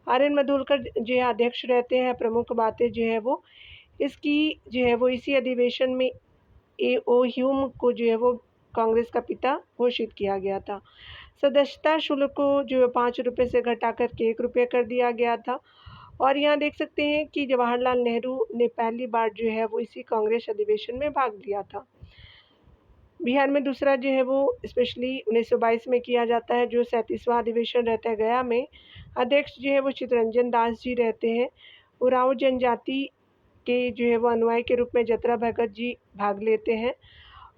आर.एन. मधुलकर जो है अध्यक्ष रहते हैं। प्रमुख बातें जो है वो इसकी जो है वो इसी अधिवेशन में ए.ओ. ह्यूम को जो है वो कांग्रेस का पिता घोषित किया गया था। सदस्यता शुल्क को जो है 5 रुपये से घटाकर के 1 रुपये कर दिया गया था। और यहाँ देख सकते हैं कि जवाहरलाल नेहरू ने पहली बार जो है वो इसी कांग्रेस अधिवेशन में भाग लिया था। बिहार में दूसरा जो है वो स्पेशली 1922 में किया जाता है, जो 37वां अधिवेशन रहता है गया में। अध्यक्ष जो है वो चित्तरंजन दास जी रहते हैं। उरांव जनजाति के जो है वो अनुयायी के रूप में जतरा भगत जी भाग लेते हैं।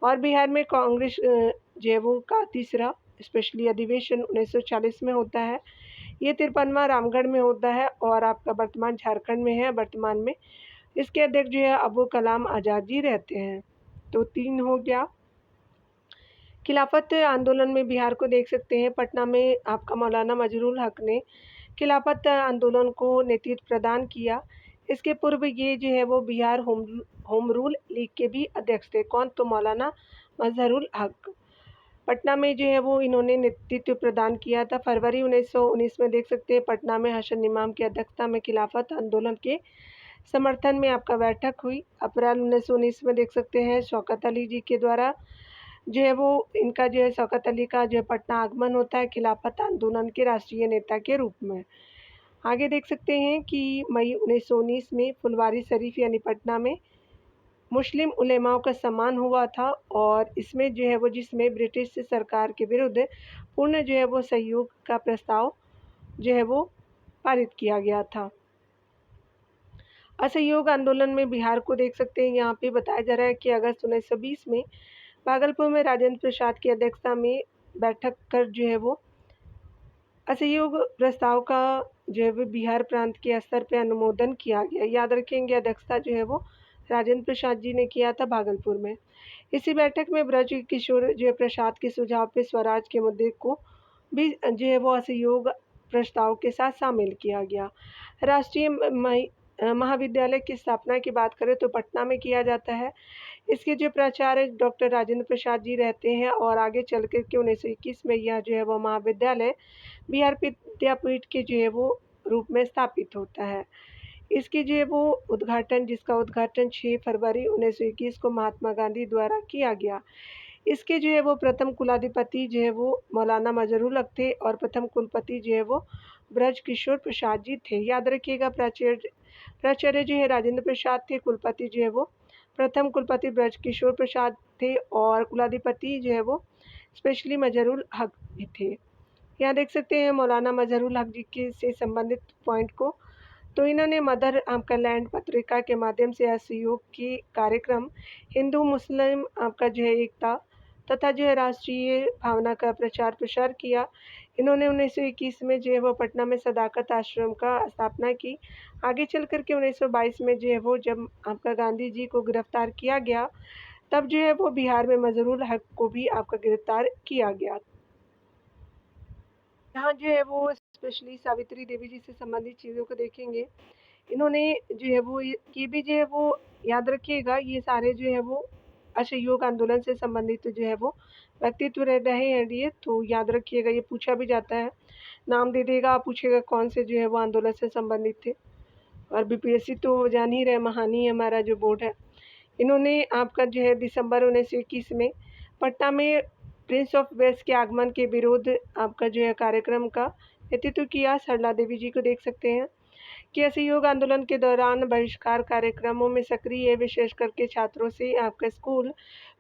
और बिहार में कांग्रेस जो है वो का तीसरा स्पेशली अधिवेशन 1940 में होता है। ये 53वां रामगढ़ में होता है और आपका वर्तमान झारखंड में है। वर्तमान में इसके अध्यक्ष जो है अबुल कलाम आज़ाद जी रहते हैं। तो 3 हो गया। खिलाफत आंदोलन में बिहार को देख सकते हैं। पटना में आपका मौलाना मजरूल हक ने खिलाफत आंदोलन को नेतृत्व प्रदान किया। इसके पूर्व ये जो है वो बिहार होम रूल लीग के भी अध्यक्ष थे। कौन? तो मौलाना मजहरुल हक। पटना में जो है वो इन्होंने नेतृत्व प्रदान किया था। फरवरी 1919 में देख सकते हैं पटना में हसन इमाम की अध्यक्षता में खिलाफत आंदोलन के समर्थन में आपका बैठक हुई। अप्रैल 1919 में देख सकते हैं शौकत अली जी के द्वारा जो है वो इनका जो है शौकत अली का जो है पटना आगमन होता है खिलाफत आंदोलन के राष्ट्रीय नेता के रूप में। आगे देख सकते हैं कि मई 1919 में फुलवारी शरीफ यानी पटना में मुस्लिम उलेमाओं का सम्मान हुआ था और इसमें जो है वो जिसमें ब्रिटिश सरकार के विरुद्ध पूर्ण जो है वो सहयोग का प्रस्ताव जो है वो पारित किया गया था। असहयोग आंदोलन में बिहार को देख सकते हैं, यहाँ पे बताया जा रहा है कि अगस्त 1920 में भागलपुर में राजेंद्र प्रसाद की अध्यक्षता में बैठक कर जो है वो असहयोग प्रस्ताव का जो है वो बिहार प्रांत के स्तर पर अनुमोदन किया गया। याद रखेंगे अध्यक्षता जो है वो राजेंद्र प्रसाद जी ने किया था भागलपुर में। इसी बैठक में ब्रज किशोर जो है प्रसाद के सुझाव पे स्वराज के मुद्दे को भी जो है वो असहयोग प्रस्ताव के साथ शामिल किया गया। राष्ट्रीय महाविद्यालय की स्थापना की बात करें तो पटना में किया जाता है। इसके जो प्राचार्य डॉक्टर राजेंद्र प्रसाद जी रहते हैं और आगे चल कर के 1921 में यह जो है वो महाविद्यालय बिहार विद्यापीठ के जो है वो रूप में स्थापित होता है। इसकी जो है वो उद्घाटन जिसका उद्घाटन 6 फरवरी 1921 को महात्मा गांधी द्वारा किया गया। इसके जो है वो प्रथम कुलाधिपति जो है वो मौलाना मजहरूल हक थे और प्रथम कुलपति जो है वो ब्रजकिशोर प्रसाद जी थे। याद रखिएगा, प्राचार्य जो है राजेंद्र प्रसाद थे, कुलपति जो है वो प्रथम कुलपति ब्रजकिशोर प्रसाद थे और कुलाधिपति जो है वो स्पेशली मजहरूल हक जी थे। यहाँ देख सकते हैं मौलाना मजहरूल हक जी के से संबंधित पॉइंट को। तो इन्होंने मदर आपका लैंड पत्रिका के माध्यम से असहयोग की कार्यक्रम हिंदू मुस्लिम आपका जो है एकता तथा जो है राष्ट्रीय भावना का प्रचार प्रसार किया। इन्होंने 1921 में जो है वो पटना में सदाकत आश्रम का स्थापना की। आगे चल कर के 1922 में जो है वो जब आपका गांधी जी को गिरफ्तार किया गया, तब जो है वो बिहार में मजहरूल हक को भी आपका गिरफ्तार किया गया। यहाँ जो है वो स्पेशली सावित्री देवी जी से संबंधित चीज़ों को देखेंगे। इन्होंने जो है वो ये भी जो है वो याद रखिएगा, ये सारे जो है वो असहयोग आंदोलन से संबंधित जो है वो व्यक्तित्व रहे हैं। ये तो याद रखिएगा, ये पूछा भी जाता है, नाम दे देगा, पूछेगा कौन से जो है वो आंदोलन से संबंधित थे। और बीपीएससी तो जान ही रहे, महान ही हमारा जो बोर्ड है। इन्होंने आपका जो है दिसंबर 1921 में पटना में प्रिंस ऑफ वेल्स के आगमन के विरोध आपका जो है कार्यक्रम का नेतृत्व किया। सरला देवी जी को देख सकते हैं कि असहयोग आंदोलन के दौरान बहिष्कार कार्यक्रमों में सक्रिय, विशेष करके छात्रों से आपका स्कूल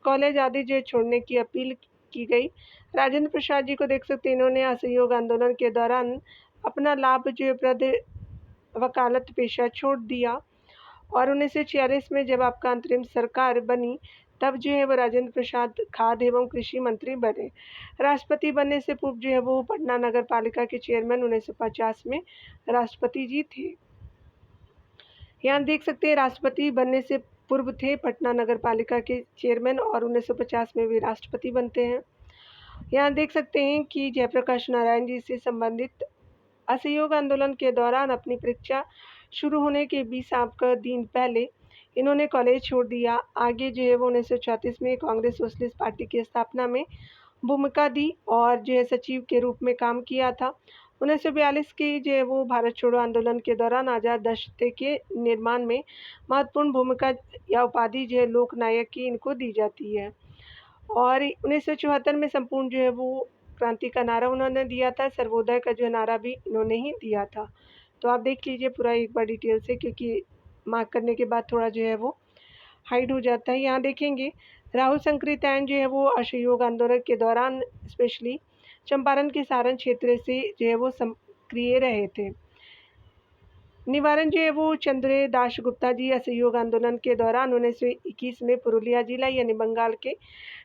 कॉलेज आदि जो छोड़ने की अपील की गई। राजेंद्र प्रसाद जी को देख सकते हैं, इन्होंने असहयोग आंदोलन के दौरान अपना लाभ जो है वकालत पेशा छोड़ दिया और 1946 में जब आपका अंतरिम सरकार बनी, तब जो है वो राजेंद्र प्रसाद खाद्य एवं कृषि मंत्री बने। राष्ट्रपति बनने से पूर्व जो है वो पटना नगर पालिका के चेयरमैन 1950 में राष्ट्रपति जी थे। यहाँ देख सकते हैं राष्ट्रपति बनने से पूर्व थे पटना नगर पालिका के चेयरमैन और 1950 में भी राष्ट्रपति बनते हैं। यहाँ देख सकते हैं कि जयप्रकाश नारायण जी से संबंधित असहयोग आंदोलन के दौरान अपनी परीक्षा शुरू होने के 20 आपका दिन पहले इन्होंने कॉलेज छोड़ दिया। आगे जो है वो 1934 में कांग्रेस सोशलिस्ट पार्टी की स्थापना में भूमिका दी और जो है सचिव के रूप में काम किया था। 1942 की जो है वो भारत छोड़ो आंदोलन के दौरान आज़ाद राष्ट्र के निर्माण में महत्वपूर्ण भूमिका या उपाधि जो है लोकनायक की इनको दी जाती है। और 1974 में संपूर्ण जो है वो क्रांति का नारा उन्होंने दिया था। सर्वोदय का जो नारा भी इन्होंने ही दिया था। तो आप देख लीजिए पूरा एक बार डिटेल से, क्योंकि मार्क करने के बाद थोड़ा जो है वो हाइड हो जाता है। यहाँ देखेंगे राहुल संकृत्यायन जो है वो असहयोग आंदोलन के दौरान स्पेशली चंपारण के सारण क्षेत्र से जो है वो सक्रिय रहे थे। निवारण जो है वो चंद्र दास गुप्ता जी असहयोग आंदोलन के दौरान 1921 में पुरुलिया जिला यानी बंगाल के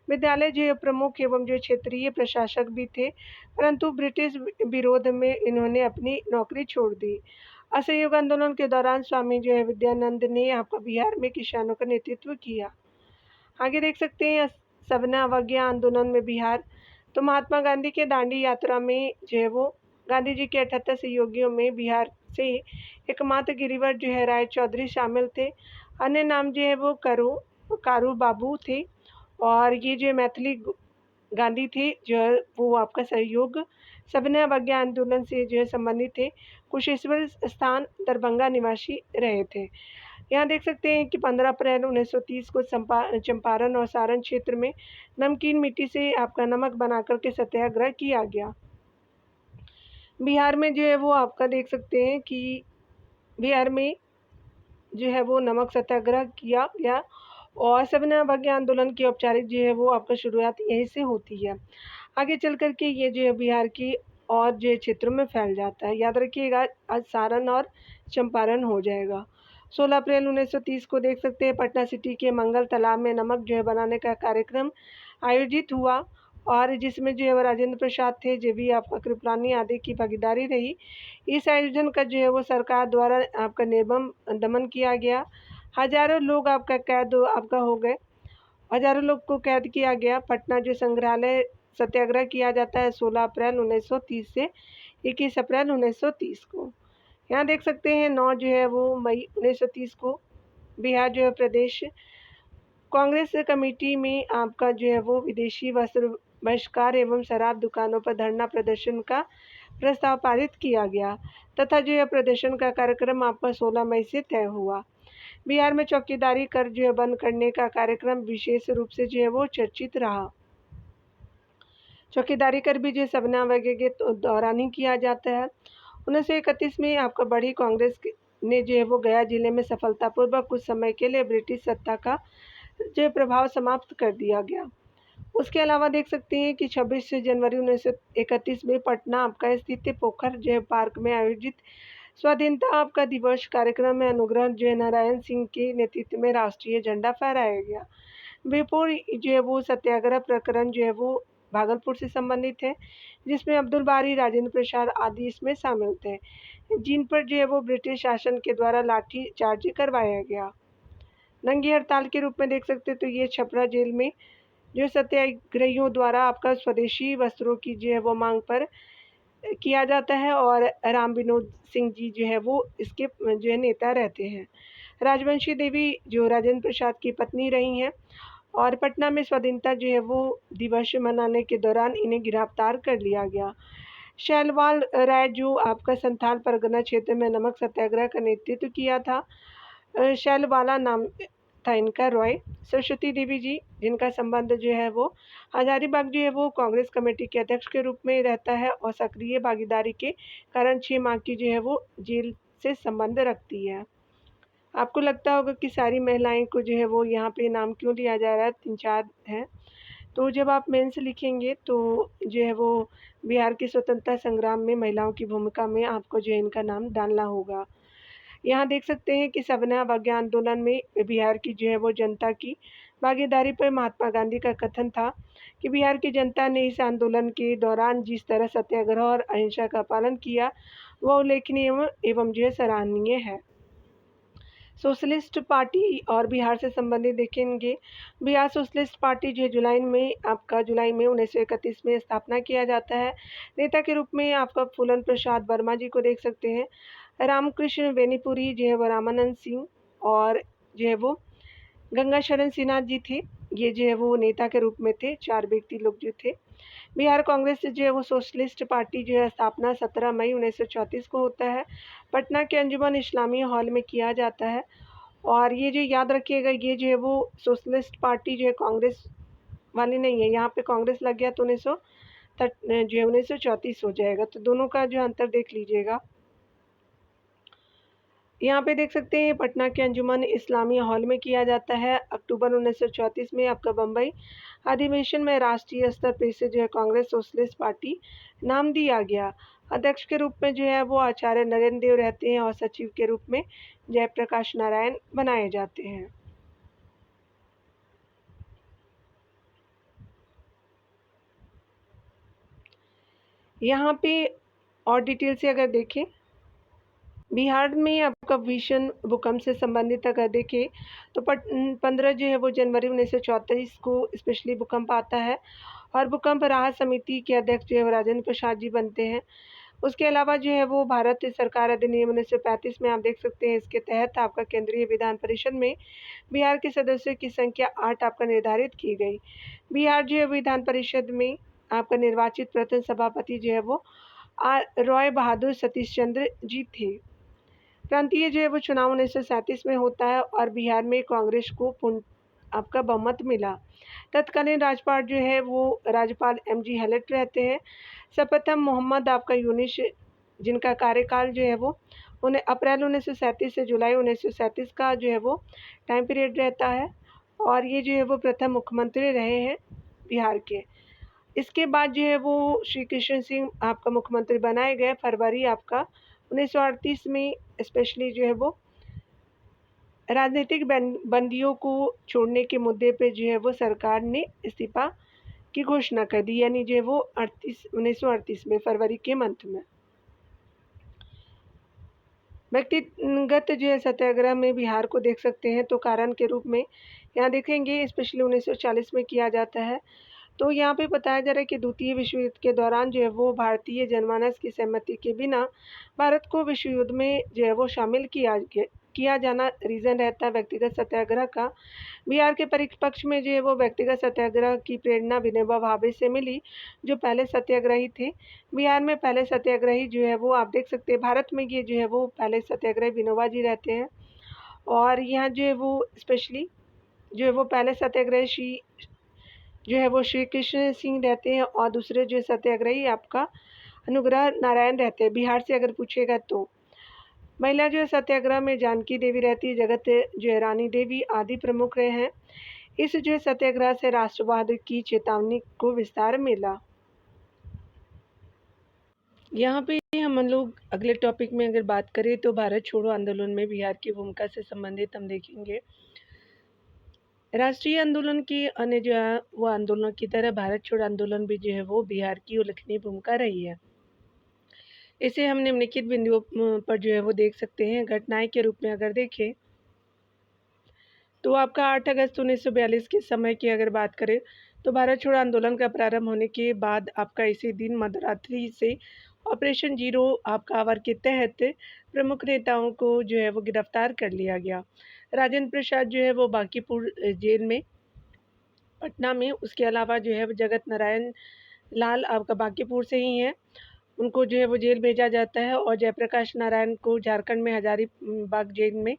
विद्यालय जो है प्रमुख एवं जो क्षेत्रीय प्रशासक भी थे, परंतु ब्रिटिश विरोध में इन्होंने अपनी नौकरी छोड़ दी। असहयोग आंदोलन के दौरान स्वामी जो है विद्यानंद ने आपका बिहार में किसानों का नेतृत्व किया। आगे देख सकते हैं सवर्ण अवज्ञा आंदोलन में बिहार। तो महात्मा गांधी के दांडी यात्रा में जो है वो गांधी जी के 78 सहयोगियों में बिहार से एकमात्र गिरिवर जो है राय चौधरी शामिल थे। अन्य नाम जो है वो कारू बाबू थे और ये जो मैथिली गांधी थे जो है वो आपका सहयोग सवर्ण अवज्ञा आंदोलन से जो है संबंधित थे। कुशेश्वर स्थान दरभंगा निवासी रहे थे। यहाँ देख सकते हैं कि 15 अप्रैल 1930 को चंपारण और सारण क्षेत्र में नमकीन मिट्टी से आपका नमक बनाकर के सत्याग्रह किया गया। बिहार में जो है वो आपका देख सकते हैं कि बिहार में जो है वो नमक सत्याग्रह किया गया और सवर्ण अवज्ञा आंदोलन की औपचारिक जो है वो आपका शुरुआत यहीं से होती है। आगे चल कर के ये जो है बिहार की और जो क्षेत्रों में फैल जाता है। याद रखिएगा आज सारण और चंपारण हो जाएगा। 16 अप्रैल 1930 को देख सकते हैं पटना सिटी के मंगल तालाब में नमक जो है बनाने का कार्यक्रम आयोजित हुआ और जिसमें जो है वो राजेंद्र प्रसाद थे, जो भी आपका कृपलानी आदि की भागीदारी रही। इस आयोजन का जो है वो सरकार द्वारा आपका निर्मम दमन किया गया। हजारों लोग आपका कैद आपका हो गए, हजारों लोग को कैद किया गया। पटना जो संग्रहालय सत्याग्रह किया जाता है 16 अप्रैल 1930 से 21 अप्रैल 1930 को। यहाँ देख सकते हैं 9 जो है वो मई 1930 को बिहार जो है प्रदेश कांग्रेस कमेटी में आपका जो है वो विदेशी वस्त्र बहिष्कार एवं शराब दुकानों पर धरना प्रदर्शन का प्रस्ताव पारित किया गया तथा जो है प्रदर्शन का कार्यक्रम आपका 16 मई से तय हुआ। बिहार में चौकीदारी कर जो है बंद करने का कार्यक्रम विशेष रूप से जो है वो चर्चित रहा। चौकीदारी कर भी जो सबना वगैरह के दौरान ही किया जाता है। 1931 में आपका बढ़ी कांग्रेस ने जो है वो गया जिले में सफलतापूर्वक कुछ समय के लिए ब्रिटिश सत्ता का जो प्रभाव समाप्त कर दिया गया। उसके अलावा देख सकते हैं कि 26 जनवरी 1931 में पटना आपका स्थित पोखर जो पार्क में आयोजित स्वाधीनता आपका दिवस कार्यक्रम में अनुग्रह जय नारायण सिंह के नेतृत्व में राष्ट्रीय झंडा फहराया गया। बेपुर जो है वो सत्याग्रह प्रकरण जो है वो भागलपुर से संबंधित है, जिसमें अब्दुल बारी, राजेंद्र प्रसाद आदि इसमें शामिल थे, जिन पर जो है वो ब्रिटिश शासन के द्वारा लाठी चार्ज करवाया गया। नंगी हड़ताल के रूप में देख सकते हैं तो ये छपरा जेल में जो सत्याग्रहियों द्वारा आपका स्वदेशी वस्त्रों की जो है वो मांग पर किया जाता है, और राम विनोद सिंह जी जो है वो इसके जो है नेता रहते हैं। राजवंशी देवी जो राजेंद्र प्रसाद की पत्नी रही हैं, और पटना में स्वाधीनता जो है वो दिवस मनाने के दौरान इन्हें गिरफ्तार कर लिया गया। शैलवाल राय जो आपका संथाल परगना क्षेत्र में नमक सत्याग्रह का नेतृत्व किया था, शैलवाला नाम था इनका रॉय। सरस्वती देवी जी जिनका संबंध जो है वो हजारीबाग जो है वो कांग्रेस कमेटी के अध्यक्ष के रूप में रहता है, और सक्रिय भागीदारी के कारण 6 माह की जो है वो जेल से संबंध रखती है। आपको लगता होगा कि सारी महिलाएं को जो है वो यहाँ पे नाम क्यों दिया जा रहा है, 3-4 हैं। तो जब आप मेंस लिखेंगे तो जो है वो बिहार के स्वतंत्रता संग्राम में महिलाओं की भूमिका में आपको जो है इनका नाम डालना होगा। यहाँ देख सकते हैं कि सबना अवज्ञा आंदोलन में बिहार की जो है वो जनता की भागीदारी पर महात्मा गांधी का कथन था कि बिहार की जनता ने इस आंदोलन के दौरान जिस तरह सत्याग्रह और अहिंसा का पालन किया वह उल्लेखनीय एवं जो है सराहनीय है। सोशलिस्ट पार्टी और बिहार से संबंधित देखेंगे, बिहार सोशलिस्ट पार्टी जो जुलाई में 1931 में स्थापना किया जाता है। नेता के रूप में आपका फूलन प्रसाद वर्मा जी को देख सकते हैं। रामकृष्ण बेनीपुरी जो है वो रामानंद सिंह, और जो है वो गंगा शरण सिन्हा जी थे, ये जो है वो नेता के रूप में थे। 4 व्यक्ति लोग जो थे। बिहार कांग्रेस जो है वो सोशलिस्ट पार्टी जो है स्थापना 17 मई 1934 को होता है। पटना के अंजुमन इस्लामिया हॉल में किया जाता है, और ये जो याद रखिएगा ये जो है वो सोशलिस्ट पार्टी जो है कांग्रेस वाली नहीं है, यहाँ पे कांग्रेस लग गया तो 1934 हो जाएगा, तो दोनों का जो अंतर देख लीजिएगा। यहाँ पे देख सकते हैं पटना के अंजुमन इस्लामिया हॉल में किया जाता है। अक्टूबर 1934 में आपका बम्बई अधिवेशन में राष्ट्रीय स्तर पर से जो है कांग्रेस सोशलिस्ट पार्टी नाम दिया गया। अध्यक्ष के रूप में जो है वो आचार्य नरेंद्र देव रहते हैं, और सचिव के रूप में जयप्रकाश नारायण बनाए जाते हैं। यहाँ पे और डिटेल से अगर देखें, बिहार में आपका भीषण भूकंप से संबंधित अगर देखें तो 15 जो है वो जनवरी 1934 को स्पेशली भूकंप आता है, और भूकंप राहत समिति के अध्यक्ष जो है राजेंद्र प्रसाद जी बनते हैं। उसके अलावा जो है वो भारत सरकार अधिनियम 1935 में आप देख सकते हैं, इसके तहत आपका केंद्रीय विधान परिषद में बिहार के सदस्यों की संख्या 8 आपका निर्धारित की गई। बिहार जो है विधान परिषद में आपका निर्वाचित प्रथम सभापति जो है वो रॉय बहादुर सतीश चंद्र जी थे। प्रांतीय जो है वो चुनाव 1937 में होता है, और बिहार में कांग्रेस को पूर्ण आपका बहुमत मिला। तत्कालीन राज्यपाल जो है वो राज्यपाल MG हेलेट रहते हैं। सर्वप्रथम मोहम्मद आपका यूनिस जिनका कार्यकाल जो है वो उन्हें अप्रैल 1937 से जुलाई 1937 का जो है वो टाइम पीरियड रहता है, और ये जो है वो प्रथम मुख्यमंत्री रहे हैं बिहार के। इसके बाद जो है वो श्री कृष्ण सिंह आपका मुख्यमंत्री बनाए गए फरवरी आपका 1938 में। स्पेशली जो है वो राजनीतिक बंदियों को छोड़ने के मुद्दे पे जो है वो सरकार ने इस्तीफा की घोषणा कर दी, यानी जो है वो 1938 में फरवरी के मंथ में। व्यक्तिगत जो है सत्याग्रह में बिहार को देख सकते हैं, तो कारण के रूप में यहाँ देखेंगे स्पेशली 1940 में किया जाता है। तो यहाँ पे बताया जा रहा है कि द्वितीय विश्व युद्ध के दौरान जो है वो भारतीय जनमानस की सहमति के बिना भारत को विश्व युद्ध में जो है वो शामिल किया जाना रीज़न रहता है व्यक्तिगत सत्याग्रह का। बिहार के परिपक्ष में जो है वो व्यक्तिगत सत्याग्रह की प्रेरणा विनोबा भावे से मिली, जो पहले सत्याग्रही थे। बिहार में पहले सत्याग्रही जो है वो आप देख सकते हैं, भारत में ये जो है वो पहले सत्याग्रही विनोबा जी रहते हैं, और यहाँ जो है वो स्पेशली जो है वो पहले सत्याग्रही श्री जो है वो श्री कृष्ण सिंह रहते हैं और दूसरे जो सत्याग्रही आपका अनुग्रह नारायण रहते हैं, बिहार से अगर पूछेगा तो। महिला जो है सत्याग्रह में जानकी देवी रहती है, जगत जो है रानी देवी आदि प्रमुख रहे हैं। इस जो है सत्याग्रह से राष्ट्रवाद की चेतावनी को विस्तार मिला। यहाँ पे हम लोग अगले टॉपिक में अगर बात करें तो भारत छोड़ो आंदोलन में बिहार की भूमिका से संबंधित हम देखेंगे। राष्ट्रीय आंदोलन की अन्य जो है वो आंदोलन की तरह भारत छोड़ो आंदोलन भी जो है वो बिहार की उल्लेखनीय भूमिका रही है। इसे हम निम्नलिखित बिंदुओं पर जो है वो देख सकते हैं। घटनाएं के रूप में अगर देखें तो आपका 8 अगस्त 1942 के समय की अगर बात करें तो भारत छोड़ो आंदोलन का प्रारंभ होने के बाद आपका इसी दिन मध्यरात्रि से ऑपरेशन जीरो आपका आवर के तहत प्रमुख नेताओं को जो है वो गिरफ्तार कर लिया गया। राजेंद्र प्रसाद जो है वो बांकीपुर जेल में पटना में, उसके अलावा जो है वो जगत नारायण लाल आपका बांकीपुर से ही हैं, उनको जो है वो जेल भेजा जाता है और जयप्रकाश नारायण को झारखंड में हजारीबाग जेल में,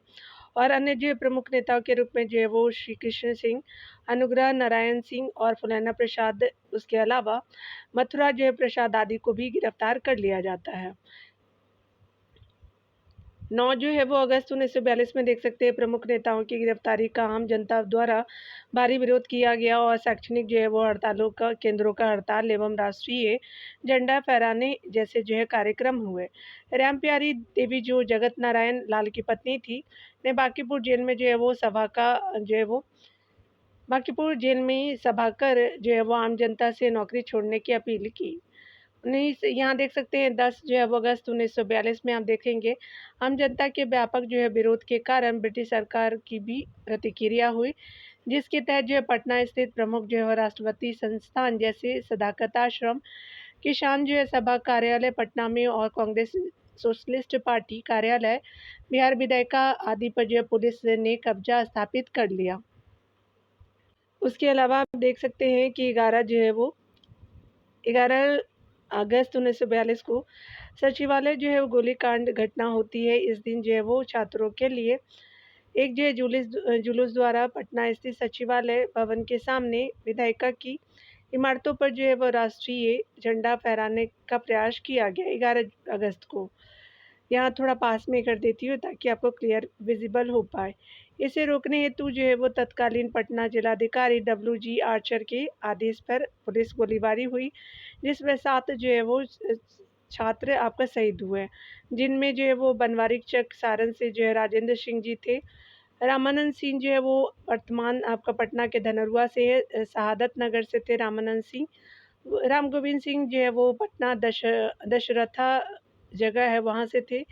और अन्य जो प्रमुख नेताओं के रूप में जो है वो श्री कृष्ण सिंह, अनुग्रह नारायण सिंह और फुलैना प्रसाद, उसके अलावा मथुरा जो है प्रसाद आदि को भी गिरफ्तार कर लिया जाता है। 9 जो है वो अगस्त 1942 में देख सकते हैं प्रमुख नेताओं की गिरफ्तारी का आम जनता द्वारा भारी विरोध किया गया और शैक्षणिक जो है वो हड़तालों का केंद्रों का हड़ताल एवं राष्ट्रीय झंडा फहराने जैसे जो है कार्यक्रम हुए। राम प्यारी देवी जो जगत नारायण लाल की पत्नी थी ने बांकीपुर जेल में जो है वो सभा का जो है वो बांकीपुर जेल में सभा कर जो है वो आम जनता से नौकरी छोड़ने की अपील की। यहाँ देख सकते हैं 10 जो है वो अगस्त 1942 में आप देखेंगे आम जनता के व्यापक जो है विरोध के कारण ब्रिटिश सरकार की भी प्रतिक्रिया हुई, जिसके तहत जो है पटना स्थित प्रमुख जो है राष्ट्रपति संस्थान जैसे सदाकत आश्रम, किसान जो है सभा कार्यालय पटना में और कांग्रेस सोशलिस्ट पार्टी कार्यालय बिहार विधायिका आदि पर जो है पुलिस ने कब्जा स्थापित कर लिया। उसके अलावा आप देख सकते हैं कि 11 अगस्त 1942 को सचिवालय जो है वो गोलीकांड घटना होती है। इस दिन जो है वो छात्रों के लिए एक जो है जुलूस द्वारा पटना स्थित सचिवालय भवन के सामने विधायिका की इमारतों पर जो है वो राष्ट्रीय झंडा फहराने का प्रयास किया गया 11 अगस्त को। यहाँ थोड़ा पास में कर देती हूँ ताकि आपको क्लियर विजिबल हो पाए। इसे रोकने हेतु जो है वो तत्कालीन पटना जिलाधिकारी WG आर्चर के आदेश पर पुलिस गोलीबारी हुई, जिसमें 7 जो है वो छात्र आपका शहीद हुए, जिनमें जो है वो बनवारी चक सारण से जो है राजेंद्र सिंह जी थे, रामानंद सिंह जो है वो वर्तमान आपका पटना के धनरुआ से है, शहादत नगर से थे रामानंद सिंह, राम गोविंद सिंह जो है वो पटना दशरथा जगह है वहाँ से थे।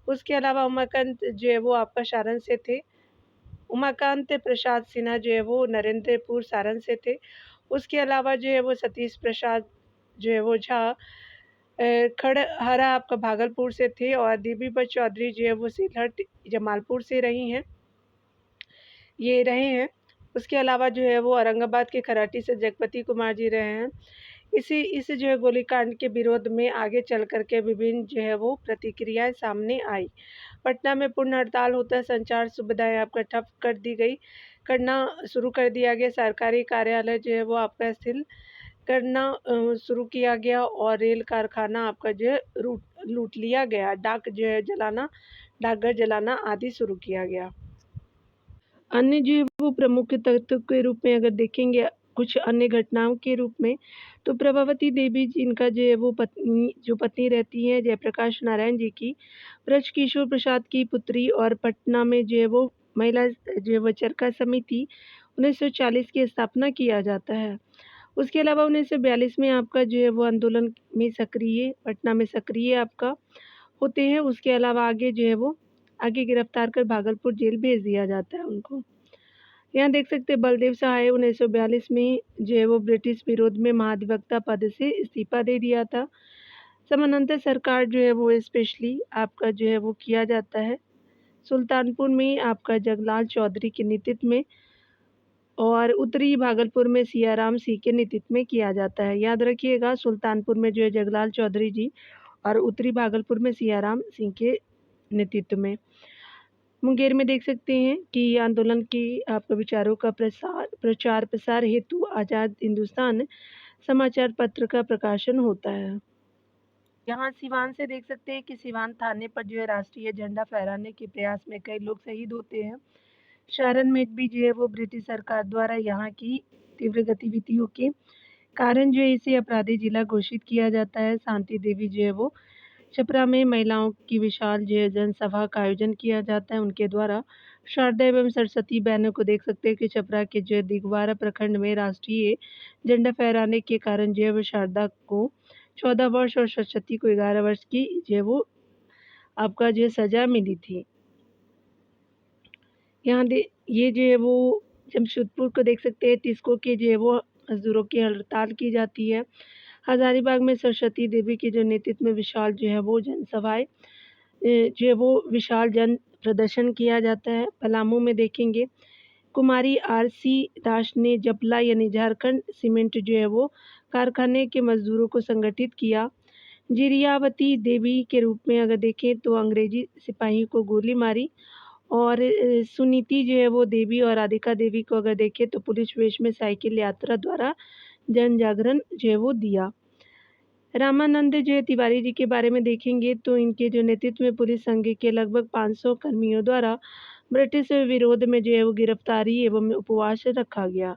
उसके अलावा उमाकांत जो है वो आपका सारण से थे। उमाकांत प्रसाद सिन्हा जो है वो नरेंद्रपुर सारण से थे। उसके अलावा जो है वो सतीश प्रसाद जो है वो झा खड़हरा आपका भागलपुर से थे और देवीपत चौधरी जो है वो सिलहट जमालपुर से ये रहे हैं। उसके अलावा जो है वो औरंगाबाद के खराटी से जगपति कुमार जी रहे हैं। इस जो है गोलीकांड के विरोध में आगे चल कर के विभिन्न जो है वो प्रतिक्रियाएं सामने आई। पटना में पूर्ण हड़ताल होता है, संचार सुविधाएं आपका ठप कर दी गई, करना शुरू कर दिया गया, सरकारी कार्यालय जो है वो आपका स्थिर करना शुरू किया गया और रेल कारखाना आपका जो है लूट लिया गया, डाकघर जलाना आदि शुरू किया गया। अन्य जो है वो प्रमुख तत्व के रूप में अगर देखेंगे कुछ अन्य घटनाओं के रूप में, तो प्रभावती देवी जिनका जो है वो पत्नी रहती है जयप्रकाश नारायण जी की, ब्रज किशोर प्रसाद की पुत्री और पटना में जो है वो महिला जो है वो चरखा समिति 1940 की स्थापना किया जाता है। उसके अलावा 1942 में आपका जो है वो आंदोलन में पटना में सक्रिय आपका होते हैं। उसके अलावा आगे जो है वो आगे गिरफ्तार कर भागलपुर जेल भेज दिया जाता है उनको। यहाँ देख सकते हैं बलदेव सहाय 1942 में जो है वो ब्रिटिश विरोध में महाधिवक्ता पद से इस्तीफा दे दिया था। समानांतर सरकार जो है वो स्पेशली आपका जो है वो किया जाता है सुल्तानपुर में आपका जगलाल चौधरी के नेतृत्व में और उत्तरी भागलपुर में सियाराम सिंह के नेतृत्व में किया जाता है। याद रखिएगा सुल्तानपुर में जो है जगलाल चौधरी जी और उत्तरी भागलपुर में सियाराम सिंह के नेतृत्व में। मुंगेर में देख सकते हैं कि आंदोलन के आपका विचारों का प्रचार प्रसार हेतु आज़ाद हिंदुस्तान समाचार पत्र का प्रकाशन होता है। यहाँ सिवान से देख सकते हैं कि सिवान थाने पर जो है राष्ट्रीय झंडा फहराने के प्रयास में कई लोग शहीद होते हैं। शारन में भी जो है वो ब्रिटिश सरकार द्वारा यहाँ की तीव्र गतिविधियों के कारण जो है इसे अपराधी जिला घोषित किया जाता है। शांति देवी जो है वो छपरा में महिलाओं की विशाल जो है जनसभा का आयोजन किया जाता है उनके द्वारा। शारदा एवं सरस्वती बहनों को देख सकते हैं कि छपरा के जो दिगवारा प्रखंड में राष्ट्रीय झंडा फहराने के कारण जो है वो शारदा को 14 वर्ष और सरस्वती को 11 वर्ष की जो है वो आपका जो सजा मिली थी। यहाँ ये जो है वो जमशेदपुर को देख सकते हैं, टिस्को के जो है वो मजदूरों की हड़ताल की जाती है। हजारीबाग में सरस्वती देवी के जो नेतृत्व में विशाल जो है वो जनसभाएं जो है वो विशाल जन प्रदर्शन किया जाता है। पलामू में देखेंगे कुमारी आरसी दास ने जपला यानी झारखंड सीमेंट जो है वो कारखाने के मजदूरों को संगठित किया। जिरियावती देवी के रूप में अगर देखें तो अंग्रेजी सिपाही को गोली मारी। और सुनीति जो है वो देवी और राधिका देवी को अगर देखें तो पुलिस वेश में साइकिल यात्रा द्वारा जन जागरण जो है वो दिया। रामानंद जो है तिवारी जी के बारे में देखेंगे तो इनके जो नेतृत्व में पुलिस संघ के लगभग 500 कर्मियों द्वारा ब्रिटिश विरोध में जो है वो गिरफ्तारी एवं उपवास रखा गया।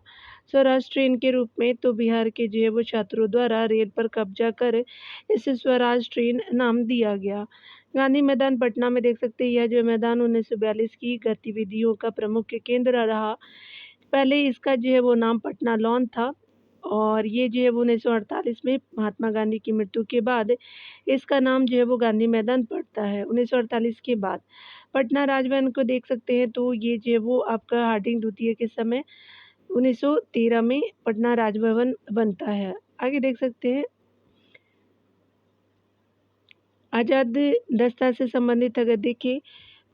स्वराज ट्रेन के रूप में तो बिहार के जो है वो छात्रों द्वारा रेल पर कब्जा कर इसे स्वराज ट्रेन नाम दिया गया। गांधी मैदान पटना में देख सकते हैं यह जो मैदान 1942 की गतिविधियों का प्रमुख केंद्र रहा। पहले इसका जो है वो नाम पटना लॉन था और ये जो है वो 1948 में महात्मा गांधी की मृत्यु के बाद इसका नाम जो है वो गांधी मैदान पड़ता है। 1948 के बाद पटना राजभवन को देख सकते हैं तो ये जो है वो आपका हार्डिंग द्वितीय के समय 1913 में पटना राजभवन बनता है। आगे देख सकते हैं आज़ाद दस्ता से संबंधित अगर देखें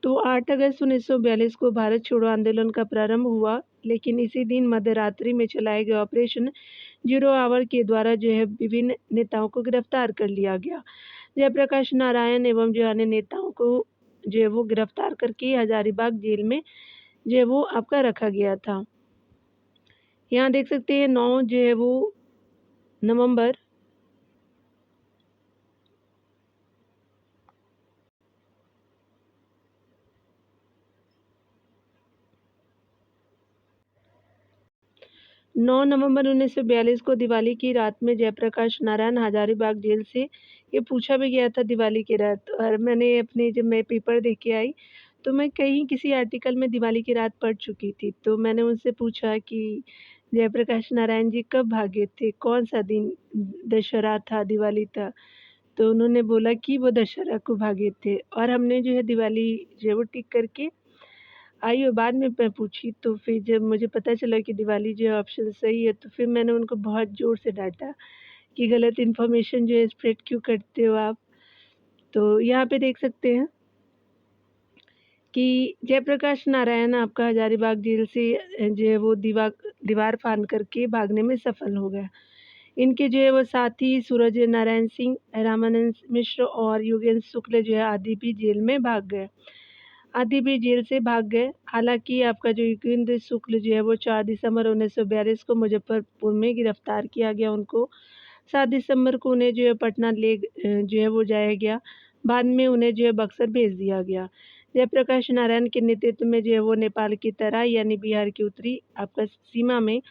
तो 8 अगस्त 1942 को भारत छोड़ो आंदोलन का प्रारंभ हुआ, लेकिन इसी दिन मध्यरात्रि में चलाए गए ऑपरेशन जीरो आवर के द्वारा जो है विभिन्न नेताओं को गिरफ्तार कर लिया गया। जयप्रकाश नारायण एवं जो अन्य नेताओं को जो है वो गिरफ्तार करके हजारीबाग जेल में जो है वो आपका रखा गया था। यहाँ देख सकते हैं 9 जो है वो नवंबर 9 नवंबर 1942 को दिवाली की रात में जयप्रकाश नारायण हजारीबाग जेल से ये पूछा भी गया था दिवाली की रात। और मैंने अपने जब मैं पेपर देख के आई तो मैं कहीं किसी आर्टिकल में दिवाली की रात पढ़ चुकी थी। तो मैंने उनसे पूछा कि जयप्रकाश नारायण जी कब भागे थे, कौन सा दिन दशहरा था, दिवाली था। तो उन्होंने बोला कि वो दशहरा को भागे थे और हमने जो है दिवाली जो है वो टिक करके आई। और बाद में मैं पूछी तो फिर जब मुझे पता चला कि दिवाली जो ऑप्शन सही है तो फिर मैंने उनको बहुत ज़ोर से डाँटा कि गलत इन्फॉर्मेशन जो है स्प्रेड क्यों करते हो आप। तो यहाँ पे देख सकते हैं कि जयप्रकाश नारायण आपका हजारीबाग जेल से जो है वो दीवार फांद करके भागने में सफल हो गया। इनके जो है वो साथी सूरज नारायण सिंह, रामानंद मिश्र और योगेंद्र शुक्ल जो है आदि भी जेल में भाग गए। आदि भी जेल से भाग गए। हालांकि आपका जो योगेंद्र शुक्ल जो है वो 4 दिसंबर 1942 को मुजफ्फरपुर में गिरफ्तार किया गया। उनको 7 दिसंबर को उन्हें जो है पटना जो है वो जाया गया। बाद में उन्हें जो है बक्सर भेज दिया गया। जयप्रकाश नारायण के नेतृत्व में जो है वो नेपाल की तरह यानी बिहार की उत्तरी आपका सीमा में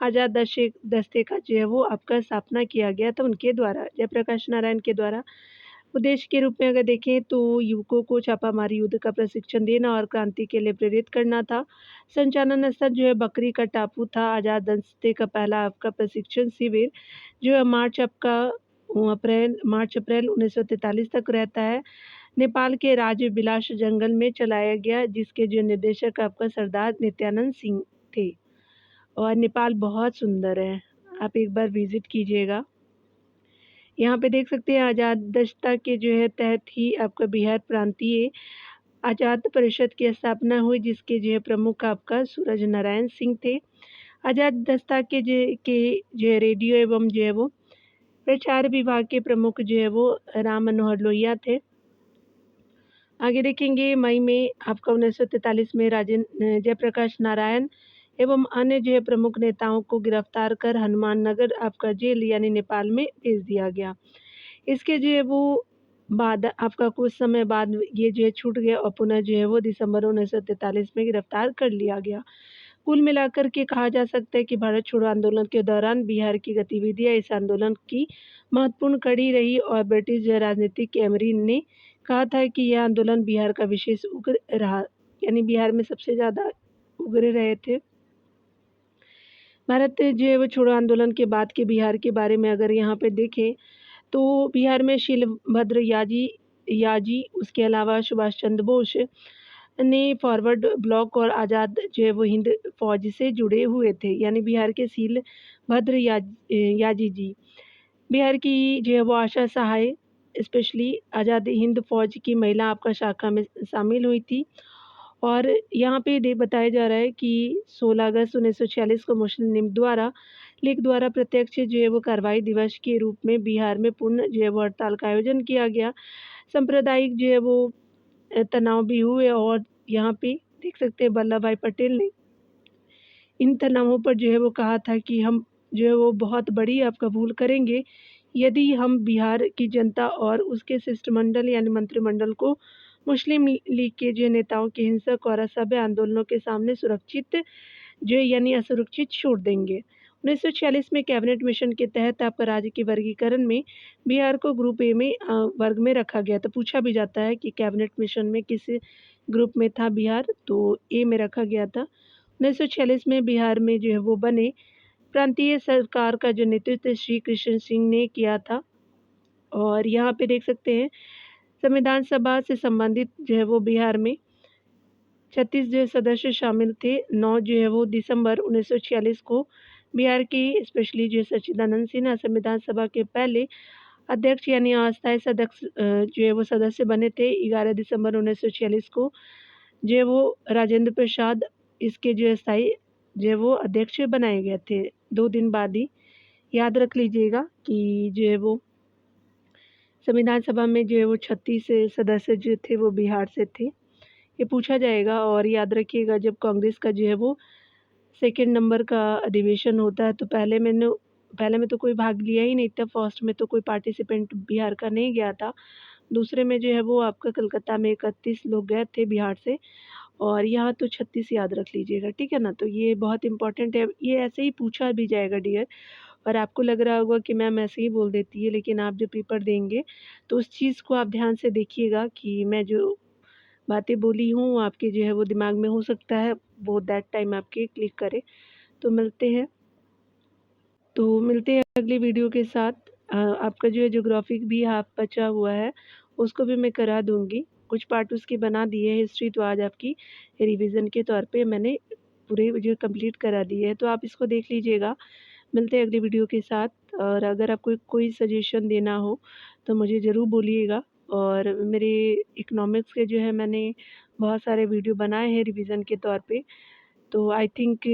आज़ाद दस्ते का जो है वो आपका स्थापना किया गया था उनके द्वारा, जयप्रकाश नारायण के द्वारा। उद्देश्य के रूप में अगर देखें तो युवकों को छापामारी युद्ध का प्रशिक्षण देना और क्रांति के लिए प्रेरित करना था। संचालन स्थल जो है बकरी का टापू था। आज़ाद दस्ते का पहला आपका प्रशिक्षण शिविर जो है मार्च अप्रैल 1943 तक रहता है। नेपाल के राजविलास जंगल में चलाया गया, जिसके जो निर्देशक आपका सरदार नित्यानंद सिंह थे। और नेपाल बहुत सुंदर है, आप एक बार विजिट कीजिएगा। यहाँ पे देख सकते हैं आज़ाद दस्ता के जो है तहत ही आपका बिहार प्रांतीय आज़ाद परिषद की स्थापना हुई, जिसके जो है प्रमुख आपका सूरज नारायण सिंह थे। आज़ाद दस्ता के जो है रेडियो एवं जो है वो प्रचार विभाग के प्रमुख जो है वो राम मनोहर लोहिया थे। आगे देखेंगे मई में आपका 1943 में राजेंद्र जयप्रकाश नारायण एवं अन्य जो है प्रमुख नेताओं को गिरफ्तार कर हनुमान नगर आपका जेल यानी नेपाल में भेज दिया गया। इसके जो है वो बाद आपका कुछ समय बाद ये जो है छूट गया और पुनः जो है वो दिसंबर 1943 में गिरफ्तार कर लिया गया। कुल मिलाकर के कहा जा सकता है कि भारत छोड़ो आंदोलन के दौरान बिहार की गतिविधियां इस आंदोलन की महत्वपूर्ण कड़ी रही और ब्रिटिश राजनीतिक एमरीन ने कहा था कि यह आंदोलन बिहार का विशेष उग्र रहा, यानी बिहार में सबसे ज़्यादा उग्र रहे थे। भारत जो है वो छोड़ो आंदोलन के बाद के बिहार के बारे में अगर यहाँ पे देखें तो बिहार में शीलभद्र याजी उसके अलावा सुभाष चंद्र बोस ने फॉरवर्ड ब्लॉक और आज़ाद जो है वो हिंद फौज से जुड़े हुए थे। यानी बिहार के शीलभद्र याजी जी बिहार की जो है वो आशा सहाय स्पेशली आज़ाद हिंद फौज की महिला आपका शाखा में शामिल हुई थी। और यहाँ पे बताया जा रहा है कि 16 अगस्त 1946 को मुस्लिम लीग द्वारा प्रत्यक्ष जो है वो कार्रवाई दिवस के रूप में बिहार में पूर्ण जो है वो हड़ताल का आयोजन किया गया। सांप्रदायिक जो है वो तनाव भी हुए और यहाँ पे देख सकते हैं वल्लभ भाई पटेल ने इन तनावों पर जो है वो कहा था कि हम जो है वो बहुत बड़ी आपका भूल करेंगे यदि हम बिहार की जनता और उसके शिष्टमंडल यानी मंत्रिमंडल को मुस्लिम लीग के जो नेताओं के हिंसक और असभ्य आंदोलनों के सामने सुरक्षित जो यानी असुरक्षित छोड़ देंगे। 1946 में कैबिनेट मिशन के तहत आपका राज्य के वर्गीकरण में बिहार को ग्रुप ए में वर्ग में रखा गया। तो पूछा भी जाता है कि कैबिनेट मिशन में किस ग्रुप में था बिहार, तो ए में रखा गया था। 1946 में बिहार में जो है वो बने प्रांतीय सरकार का जो नेतृत्व श्री कृष्ण सिंह ने किया था। और यहाँ पे देख सकते हैं संविधान सभा से संबंधित जो है वो बिहार में 36 जो सदस्य शामिल थे। 9 जो है वो दिसंबर 1946 को बिहार की स्पेशली जो सच्चिदानंद सिन्हा संविधान सभा के पहले अध्यक्ष यानी अस्थायी सदस्य जो है वो सदस्य बने थे। 11 दिसंबर 1946 को जो है वो राजेंद्र प्रसाद इसके जो स्थायी जो है वो अध्यक्ष बनाए गए थे। 2 दिन बाद ही याद रख लीजिएगा कि जो है वो संविधान सभा में जो है वो 36 सदस्य जो थे वो बिहार से थे, ये पूछा जाएगा। और याद रखिएगा जब कांग्रेस का जो है वो सेकंड नंबर का अधिवेशन होता है तो पहले में तो कोई भाग लिया ही नहीं था। फर्स्ट में तो कोई पार्टिसिपेंट बिहार का नहीं गया था। दूसरे में जो है वो आपका कलकत्ता में 31 लोग गए थे बिहार से और यहाँ तो 36 याद रख लीजिएगा, ठीक है ना। तो ये बहुत इंपॉर्टेंट है, ये ऐसे ही पूछा भी जाएगा डियर। और आपको लग रहा होगा कि मैम ऐसे ही बोल देती है, लेकिन आप जब पेपर देंगे तो उस चीज़ को आप ध्यान से देखिएगा कि मैं जो बातें बोली हूँ आपके जो है वो दिमाग में हो सकता है वो दैट टाइम आपके क्लिक करे। तो मिलते हैं अगली वीडियो के साथ। आपका जो है ज्योग्राफिक भी हाफ बचा हुआ है उसको भी मैं करा दूँगी, कुछ पार्ट उसके बना दिए हैं। हिस्ट्री तो आज आपकी रिवीजन के तौर पे मैंने पूरे जो कंप्लीट करा दी है, तो आप इसको देख लीजिएगा। मिलते हैं अगली वीडियो के साथ। और अगर आपको कोई सजेशन देना हो तो मुझे ज़रूर बोलिएगा। और मेरे इकोनॉमिक्स के जो है मैंने बहुत सारे वीडियो बनाए हैं रिवीजन के तौर पे। तो आई थिंक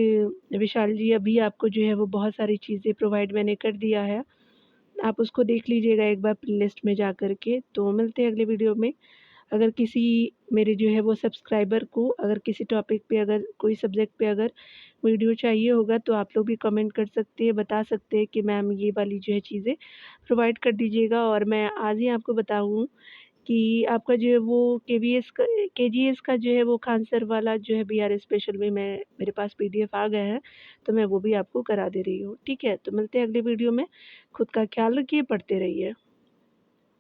विशाल जी अभी आपको जो है वो बहुत सारी चीज़ें प्रोवाइड मैंने कर दिया है, आप उसको देख लीजिएगा एक बार प्लेलिस्ट में जा कर के। तो मिलते हैं अगले वीडियो में। अगर किसी मेरे जो है वो सब्सक्राइबर को अगर किसी टॉपिक पे अगर कोई सब्जेक्ट पे अगर वीडियो चाहिए होगा तो आप लोग भी कमेंट कर सकते हैं, बता सकते हैं कि मैम ये वाली जो है चीज़ें प्रोवाइड कर दीजिएगा। और मैं आज ही आपको बताऊँ कि आपका जो है वो केजीएस का जो है वो खान सर वाला जो है बीआर स्पेशल में मेरे पास पीडीएफ आ गए हैं, तो मैं वो भी आपको करा दे रही हूँ, ठीक है। तो मिलते हैं अगले वीडियो में। खुद का ख्याल रखिए, पढ़ते रहिए।